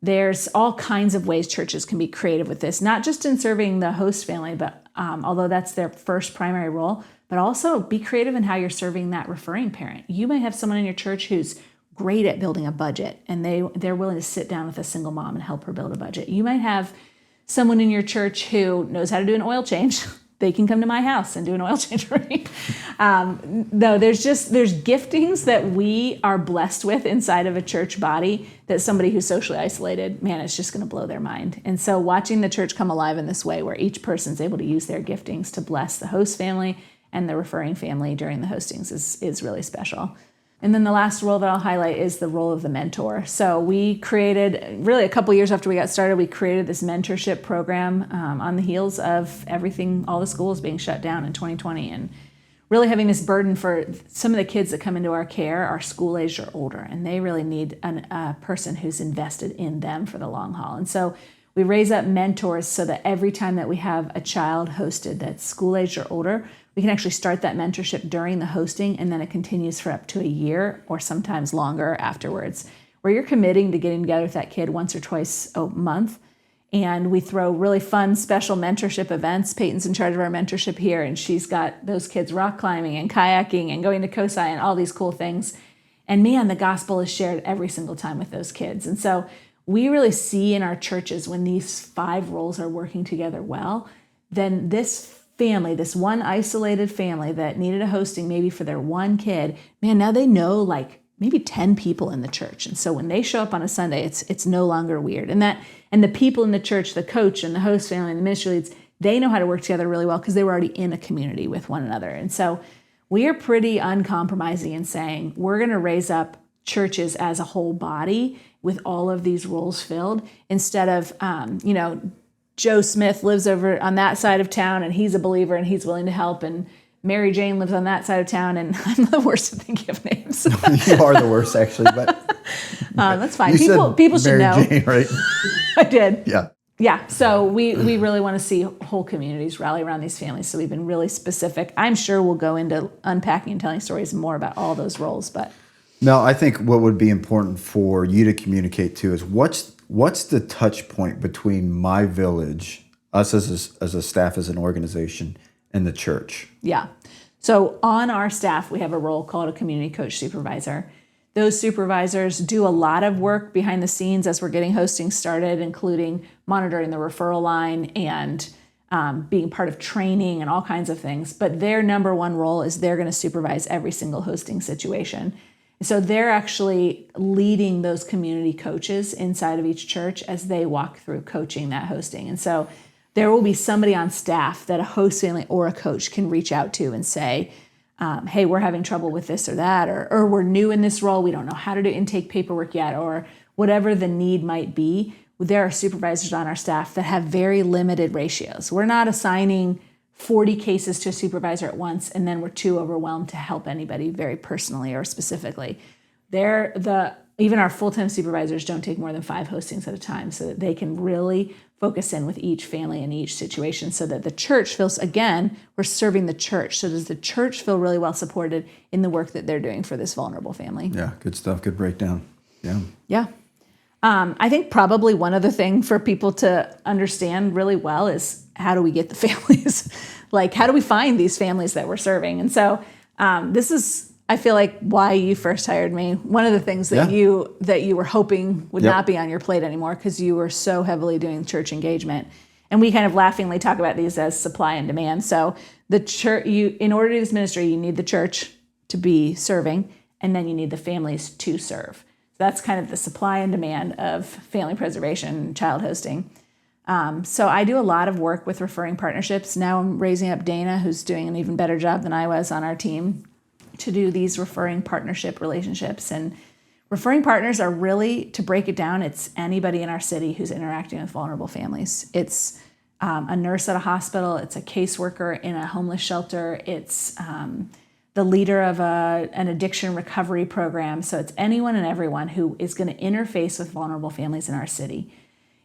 There's all kinds of ways churches can be creative with this, not just in serving the host family, but although that's their first primary role, but also be creative in how you're serving that referring parent. You might have someone in your church who's great at building a budget, and they're willing to sit down with a single mom and help her build a budget. You might have someone in your church who knows how to do an oil change. They can come to my house and do an oil change for me. No, there's giftings that we are blessed with inside of a church body that somebody who's socially isolated, man, it's just going to blow their mind. And so watching the church come alive in this way, where each person's able to use their giftings to bless the host family and the referring family during the hostings is really special. And then the last role that I'll highlight is the role of the mentor. So we created, really a couple years after we got started, we created this mentorship program on the heels of everything, all the schools being shut down in 2020, and really having this burden for some of the kids that come into our care are school-aged or older, and they really need a person who's invested in them for the long haul. And so we raise up mentors so that every time that we have a child hosted that's school-aged or older, we can actually start that mentorship during the hosting, and then it continues for up to a year or sometimes longer afterwards, where you're committing to getting together with that kid once or twice a month. And we throw really fun, special mentorship events. Peyton's in charge of our mentorship here, and she's got those kids rock climbing and kayaking and going to COSI and all these cool things. And man, the gospel is shared every single time with those kids. And so we really see in our churches, when these 5 roles are working together well, then this family, this one isolated family that needed a hosting maybe for their one kid, man, now they know like maybe 10 people in the church. And so when they show up on a Sunday, it's no longer weird. And the people in the church, the coach and the host family and the ministry leads, they know how to work together really well because they were already in a community with one another. And so we are pretty uncompromising in saying we're going to raise up churches as a whole body with all of these roles filled instead of, Joe Smith lives over on that side of town and he's a believer and he's willing to help, and Mary Jane lives on that side of town, and I'm the worst at thinking of names. You are the worst, actually, but that's fine. People should know. Mary Jane, right? I did. Yeah. Yeah. So we really want to see whole communities rally around these families. So we've been really specific. I'm sure we'll go into unpacking and telling stories more about all those roles, but. No, I think what would be important for you to communicate too is what's the touch point between my village, us as a staff, as an organization, and the church? Yeah. So on our staff, we have a role called a community coach supervisor. Those supervisors do a lot of work behind the scenes as we're getting hosting started, including monitoring the referral line and being part of training and all kinds of things. But their number one role is they're going to supervise every single hosting situation. So they're actually leading those community coaches inside of each church as they walk through coaching that hosting. And so there will be somebody on staff that a host family or a coach can reach out to and say, hey, we're having trouble with this or that, or we're new in this role, we don't know how to do intake paperwork yet, or whatever the need might be. There are supervisors on our staff that have very limited ratios. We're not assigning 40 cases to a supervisor at once, and then we're too overwhelmed to help anybody very personally or specifically. Even our full-time supervisors don't take more than 5 hostings at a time, so that they can really focus in with each family and each situation, so that the church feels, again, we're serving the church. So does the church feel really well supported in the work that they're doing for this vulnerable family? Yeah, good stuff. Good breakdown. Yeah. Yeah. I think probably one other thing for people to understand really well is, how do we get the families? Like, how do we find these families that we're serving? And so this is, I feel like, why you first hired me. One of the things that you were hoping would not be on your plate anymore, because you were so heavily doing church engagement. And we kind of laughingly talk about these as supply and demand. So the church, in order to do this ministry, you need the church to be serving, and then you need the families to serve. So that's kind of the supply and demand of family preservation and child hosting. So I do a lot of work with referring partnerships. Now I'm raising up Dana, who's doing an even better job than I was on our team, to do these referring partnership relationships. And referring partners are really, to break it down, it's anybody in our city who's interacting with vulnerable families. It's a nurse at a hospital, it's a caseworker in a homeless shelter, it's the leader of an addiction recovery program. So it's anyone and everyone who is going to interface with vulnerable families in our city.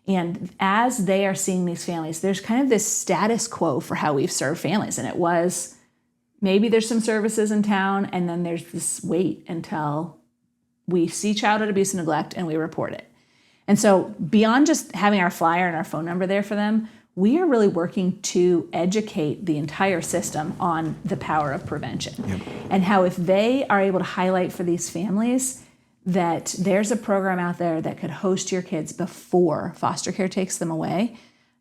And as they are seeing these families, there's kind of this status quo for how we've served families. And it was, maybe there's some services in town, and then there's this wait until we see childhood abuse and neglect and we report it. And so beyond just having our flyer and our phone number there for them, we are really working to educate the entire system on the power of prevention. Yep. And how, if they are able to highlight for these families that there's a program out there that could host your kids before foster care takes them away,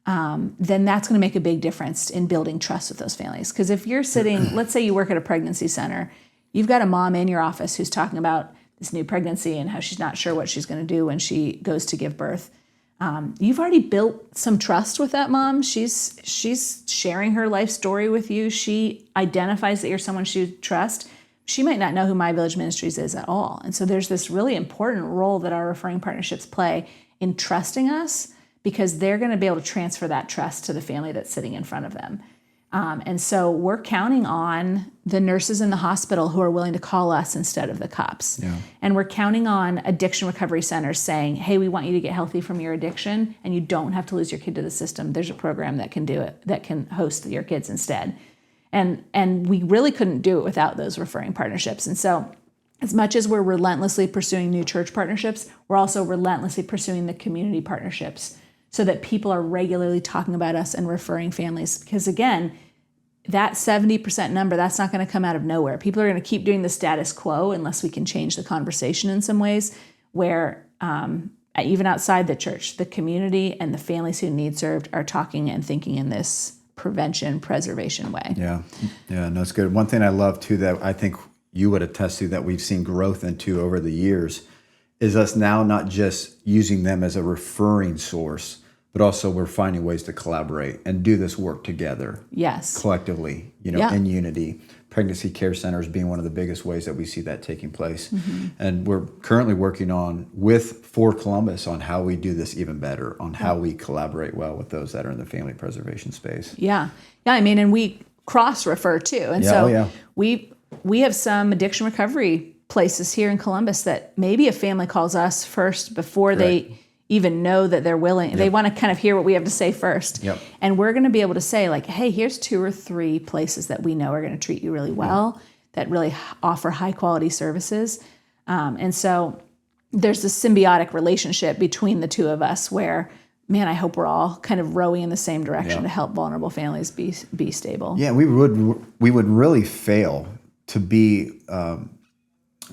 then that's going to make a big difference in building trust with those families. Because if you're sitting, let's say you work at a pregnancy center, you've got a mom in your office who's talking about this new pregnancy and how she's not sure what she's going to do when she goes to give birth. You've already built some trust with that mom. She's sharing her life story with you. She identifies that you're someone she trusts. She might not know who My Village Ministries is at all. And so there's this really important role that our referring partnerships play in trusting us, because they're going to be able to transfer that trust to the family that's sitting in front of them. And so we're counting on the nurses in the hospital who are willing to call us instead of the cops. Yeah. And we're counting on addiction recovery centers saying, hey, we want you to get healthy from your addiction, and you don't have to lose your kid to the system. There's a program that can do it, that can host your kids instead. And we really couldn't do it without those referring partnerships. And so as much as we're relentlessly pursuing new church partnerships, we're also relentlessly pursuing the community partnerships, so that people are regularly talking about us and referring families. Because again, that 70% number, that's not going to come out of nowhere. People are going to keep doing the status quo unless we can change the conversation in some ways, where even outside the church, the community and the families who need served are talking and thinking in this prevention, preservation way. Yeah, no, it's good. One thing I love too, that I think you would attest to, that we've seen growth into over the years, is us now not just using them as a referring source, but also we're finding ways to collaborate and do this work together. Yes. Collectively, in unity. pregnancy care centers being one of the biggest ways that we see that taking place. And we're currently working for Columbus on how we do this even better, on how we collaborate well with those that are in the family preservation space. Yeah. Yeah, I mean, and we cross-refer too. And we have some addiction recovery places here in Columbus that maybe a family calls us first before they even know that they're willing. They want to kind of hear what we have to say first. And we're going to be able to say like, hey, here's 2 or 3 places that we know are going to treat you really well, that really offer high quality services. And so there's this symbiotic relationship between the two of us where, man, I hope we're all kind of rowing in the same direction to help vulnerable families be stable. Yeah, we would really fail to be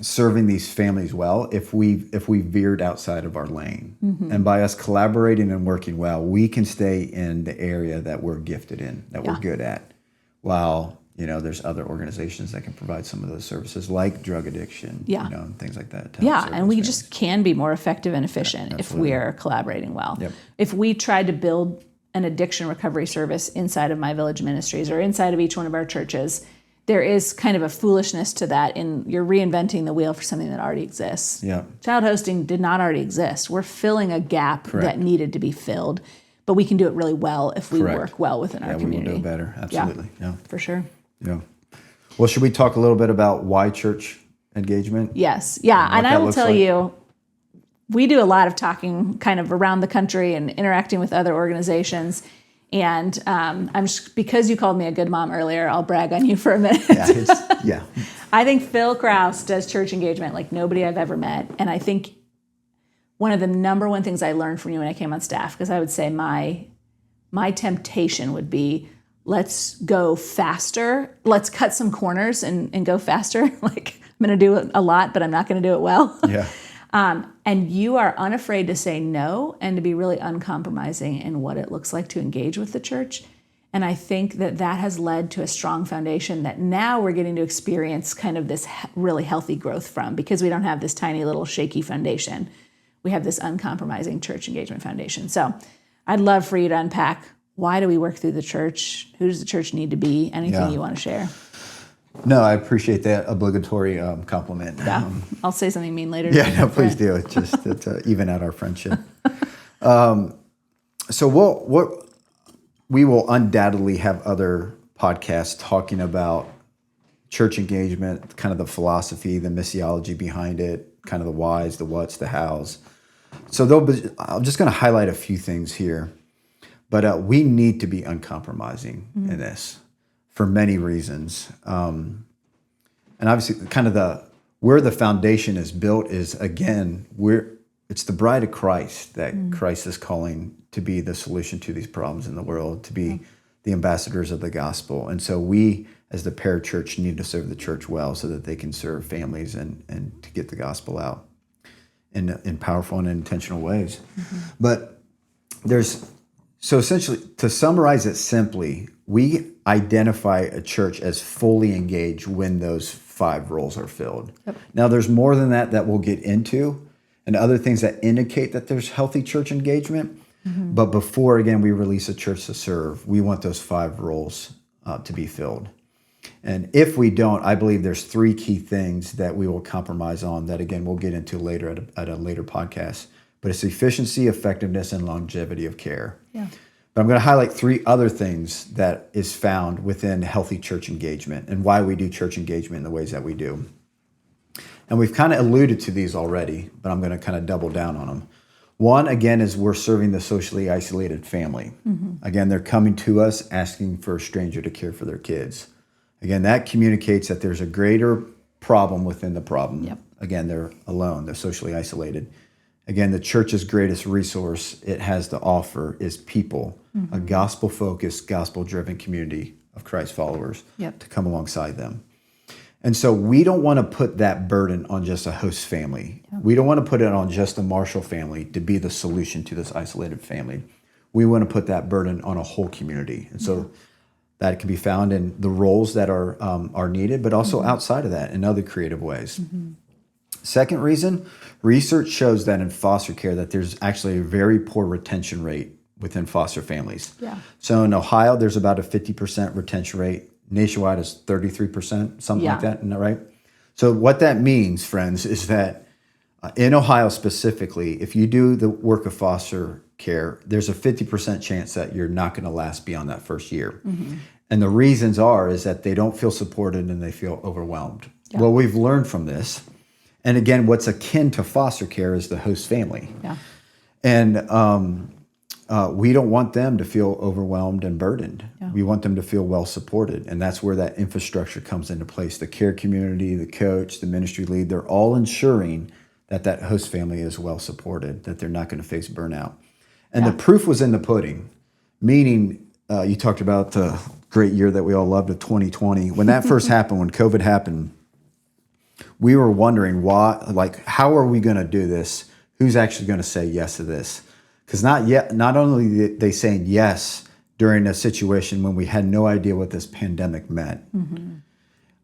serving these families well if we veered outside of our lane. And by us collaborating and working well, we can stay in the area that we're gifted in, that we're good at, while there's other organizations that can provide some of those services like drug addiction, and things like that. And we just can be more effective and efficient if we're collaborating well. If we tried to build an addiction recovery service inside of My Village Ministries or inside of each one of our churches, there is kind of a foolishness to that, and you're reinventing the wheel for something that already exists. Child hosting did not already exist. We're filling a gap that needed to be filled, but we can do it really well if we work well within our community. We will do better. Absolutely. Yeah. For sure. Yeah. Well, should we talk a little bit about why church engagement? Yes. Yeah. And I will tell you, we do a lot of talking kind of around the country and interacting with other organizations. And I'm just, because you called me a good mom earlier, I'll brag on you for a minute. I think Phil Krause does church engagement like nobody I've ever met. And I think one of the number one things I learned from you when I came on staff, because I would say my temptation would be, let's go faster. Let's cut some corners and go faster. Like, I'm going to do a lot, but I'm not going to do it well. And you are unafraid to say no and to be really uncompromising in what it looks like to engage with the church. And I think that has led to a strong foundation that now we're getting to experience kind of this really healthy growth from, because we don't have this tiny little shaky foundation. We have this uncompromising church engagement foundation. So I'd love for you to unpack, why do we work through the church? Who does the church need to be? Anything you want to share? No, I appreciate that obligatory compliment. I'll say something mean later. Please do. It's just to even out our friendship. So we will undoubtedly have other podcasts talking about church engagement, kind of the philosophy, the missiology behind it, kind of the whys, the whats, the hows. So I'm just going to highlight a few things here. But we need to be uncompromising in this for many reasons. And obviously kind of where the foundation is built is, again, it's the bride of Christ that Christ is calling to be the solution to these problems in the world, to be the ambassadors of the gospel. And so we, as the parachurch, need to serve the church well so that they can serve families and to get the gospel out in powerful and intentional ways. But so essentially, to summarize it simply, we identify a church as fully engaged when those 5 roles are filled. Now, there's more than that we'll get into, and other things that indicate that there's healthy church engagement. But before, again, we release a church to serve, we want those 5 roles to be filled. And if we don't, I believe there's 3 key things that we will compromise on that, again, we'll get into later at a later podcast. But it's efficiency, effectiveness, and longevity of care. But I'm going to highlight 3 other things that is found within healthy church engagement and why we do church engagement in the ways that we do. And we've kind of alluded to these already, but I'm going to kind of double down on them. One, again, is we're serving the socially isolated family. Again, they're coming to us asking for a stranger to care for their kids. Again, that communicates that there's a greater problem within the problem. Again, they're alone, they're socially isolated. Again, the church's greatest resource it has to offer is people, a gospel-focused, gospel-driven community of Christ followers to come alongside them. And so we don't want to put that burden on just a host family. We don't want to put it on just a Marshall family to be the solution to this isolated family. We want to put that burden on a whole community. And so that can be found in the roles that are needed, but also outside of that in other creative ways. Second reason, research shows that in foster care that there's actually a very poor retention rate within foster families. So in Ohio, there's about a 50% retention rate. nationwide is 33%, something like that. Isn't that right? So what that means, friends, is that in Ohio specifically, if you do the work of foster care, there's a 50% chance that you're not going to last beyond that first year. And the reasons is that they don't feel supported and they feel overwhelmed. Yeah. Well, we've learned from this. And again, what's akin to foster care is the host family. Yeah. And we don't want them to feel overwhelmed and burdened. Yeah. We want them to feel well supported. And that's where that infrastructure comes into place. The care community, the coach, the ministry lead, they're all ensuring that that host family is well supported, that they're not going to face burnout. And the proof was in the pudding, meaning you talked about the great year that we all loved of 2020. When that first happened, when COVID happened, we were wondering how are we going to do this? Who's actually going to say yes to this? Because not only are they saying yes during a situation when we had no idea what this pandemic meant,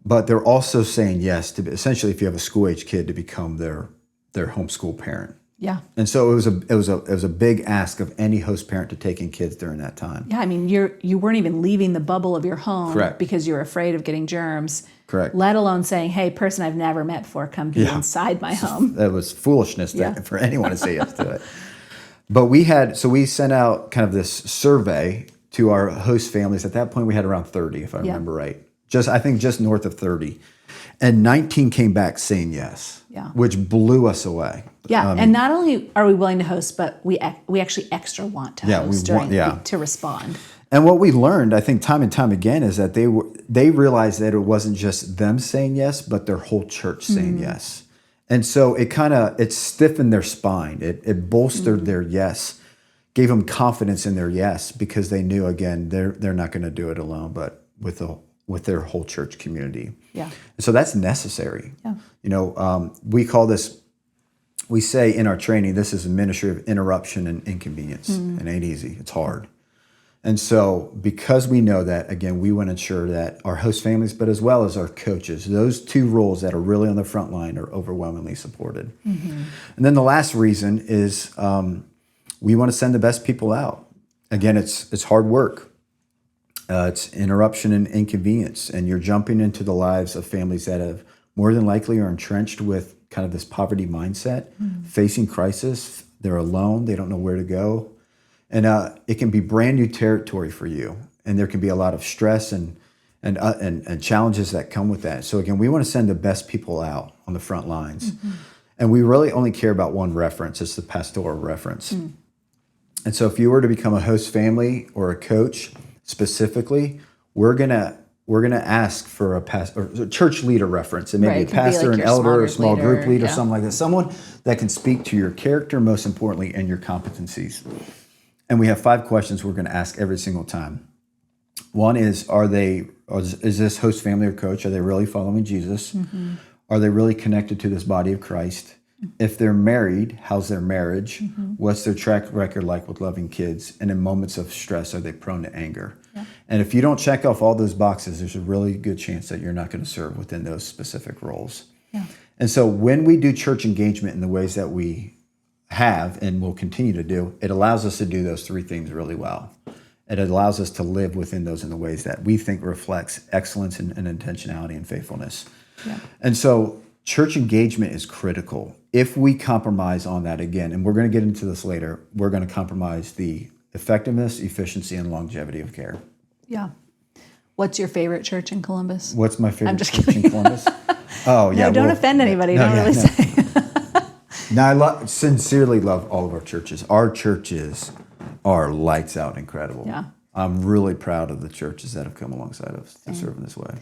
but they're also saying yes to essentially, if you have a school-age kid, to become their homeschool parent. Yeah. And so it was a big ask of any host parent to take in kids during that time. Yeah, I mean, you weren't even leaving the bubble of your home. Correct. Because you were afraid of getting germs. Correct. Let alone saying, "Hey, person I've never met before, come be inside my home." That was foolishness for anyone to say yes to it. But we sent out kind of this survey to our host families. At that point, we had around 30, if I remember right. I think just north of 30. And 19 came back saying yes, which blew us away. Yeah, and not only are we willing to host, but we actually extra want to host to respond. And what we learned, I think, time and time again, is that they realized that it wasn't just them saying yes, but their whole church saying yes. And so it stiffened their spine. It bolstered their yes, gave them confidence in their yes, because they knew, again, they're not going to do it alone, but with their whole church community. Yeah. And so that's necessary. Yeah. We call this, we say in our training, this is a ministry of interruption and inconvenience. It ain't easy. It's hard. And so because we know that, again, we want to ensure that our host families, but as well as our coaches, those two roles that are really on the front line, are overwhelmingly supported. And then the last reason is we want to send the best people out. Again, it's hard work. It's interruption and inconvenience, and you're jumping into the lives of families that have more than likely are entrenched with kind of this poverty mindset, facing crisis. They're alone. They don't know where to go. And it can be brand new territory for you. And there can be a lot of stress and challenges that come with that. So again, we want to send the best people out on the front lines. And we really only care about one reference. It's the pastoral reference. And so if you were to become a host family or a coach specifically, we're gonna ask for a church leader reference. It may be a pastor, an elder, a small group leader, something like that. Someone that can speak to your character, most importantly, and your competencies. And we have 5 questions we're going to ask every single time. One is, is this host family or coach, are they really following Jesus? Are they really connected to this body of Christ? If they're married, how's their marriage? What's their track record like with loving kids? And in moments of stress, are they prone to anger? And if you don't check off all those boxes, there's a really good chance that you're not going to serve within those specific roles. And so when we do church engagement in the ways that we have and will continue to do, it allows us to do those 3 things really well. It allows us to live within those in the ways that we think reflects excellence and intentionality and faithfulness. And so church engagement is critical. If we compromise on that, again, and we're going to get into this later, we're going to compromise the effectiveness, efficiency, and longevity of care. Yeah. What's your favorite church in Columbus? What's my favorite church in Columbus? Oh, yeah. No, don't offend anybody. Don't really say. No, I sincerely love all of our churches. Our churches are lights out incredible. Yeah. I'm really proud of the churches that have come alongside us to serve in this way.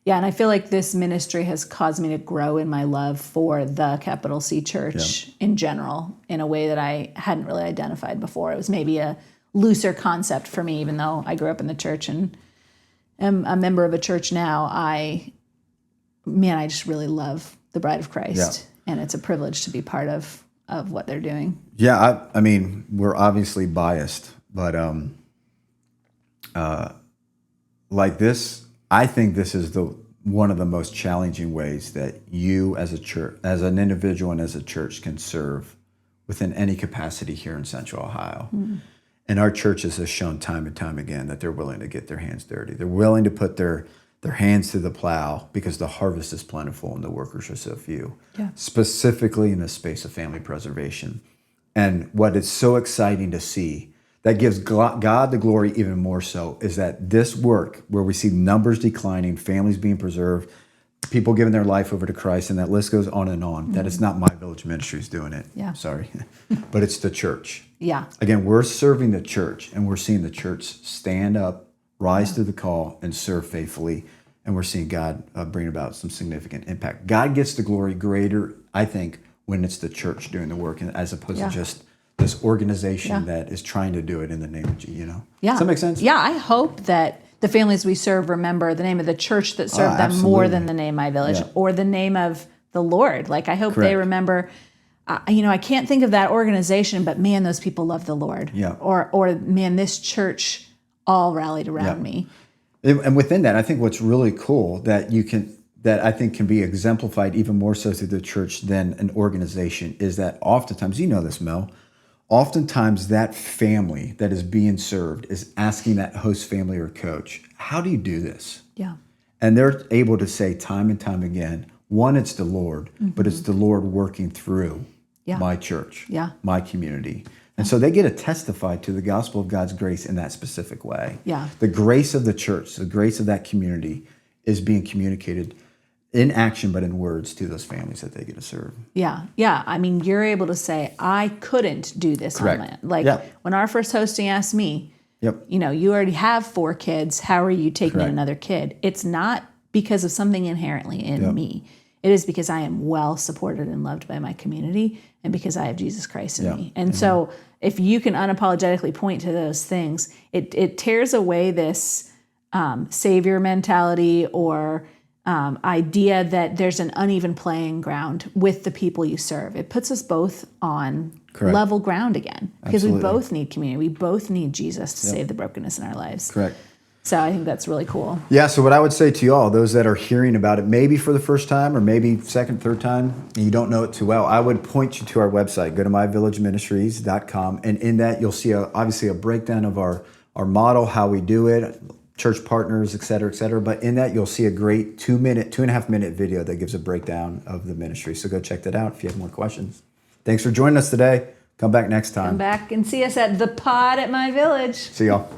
Yeah, and I feel like this ministry has caused me to grow in my love for the capital C church in general, in a way that I hadn't really identified before. It was maybe a looser concept for me, even though I grew up in the church and am a member of a church now. I just really love the Bride of Christ, and it's a privilege to be part of what they're doing. Yeah, I mean, we're obviously biased, but like this, I think this is one of the most challenging ways that you as a church, as an individual and as a church, can serve within any capacity here in Central Ohio. And our churches have shown time and time again that they're willing to get their hands dirty. They're willing to put their their hands to the plow because the harvest is plentiful and the workers are so few. Yeah. Specifically in the space of family preservation. And what is so exciting to see, that gives God the glory even more so, is that this work where we see numbers declining, families being preserved, people giving their life over to Christ, and that list goes on and on, that it's not My Village Ministries doing it. Yeah. Sorry. But it's the church. Yeah. Again, we're serving the church, and we're seeing the church stand up, rise to the call, and serve faithfully. And we're seeing God bring about some significant impact. God gets the glory greater, I think, when it's the church doing the work, and as opposed to just this organization that is trying to do it in the name of Jesus, Yeah. Does that make sense? Yeah, I hope that the families we serve remember the name of the church that served them more than the name My Village or the name of the Lord. Like, I hope they remember, I can't think of that organization, but man, those people love the Lord. Yeah. Or man, this church all rallied around me. And within that, I think what's really cool that I think can be exemplified even more so through the church than an organization is that oftentimes, you know this, Mel, oftentimes that family that is being served is asking that host family or coach, how do you do this? Yeah. And they're able to say time and time again, one, it's the Lord, but it's the Lord working through my church, my community. And so they get to testify to the gospel of God's grace in that specific way. Yeah. The grace of the church, the grace of that community is being communicated in action, but in words to those families that they get to serve. Yeah. Yeah. I mean, you're able to say, I couldn't do this on my own. Like when our first hosting asked me, you already have 4 kids. How are you taking in another kid? It's not because of something inherently in me. It is because I am well supported and loved by my community and because I have Jesus Christ in me. And so if you can unapologetically point to those things, it tears away this savior mentality or idea that there's an uneven playing ground with the people you serve. It puts us both on level ground again because we both need community. We both need Jesus to save the brokenness in our lives. Correct. So I think that's really cool. Yeah, so what I would say to you all, those that are hearing about it, maybe for the first time or maybe second, third time, and you don't know it too well, I would point you to our website. Go to myvillageministries.com, and in that you'll see obviously a breakdown of our model, how we do it, church partners, et cetera, et cetera. But in that you'll see a great 2.5 minute video that gives a breakdown of the ministry. So go check that out if you have more questions. Thanks for joining us today. Come back next time. Come back and see us at the pod at My Village. See y'all.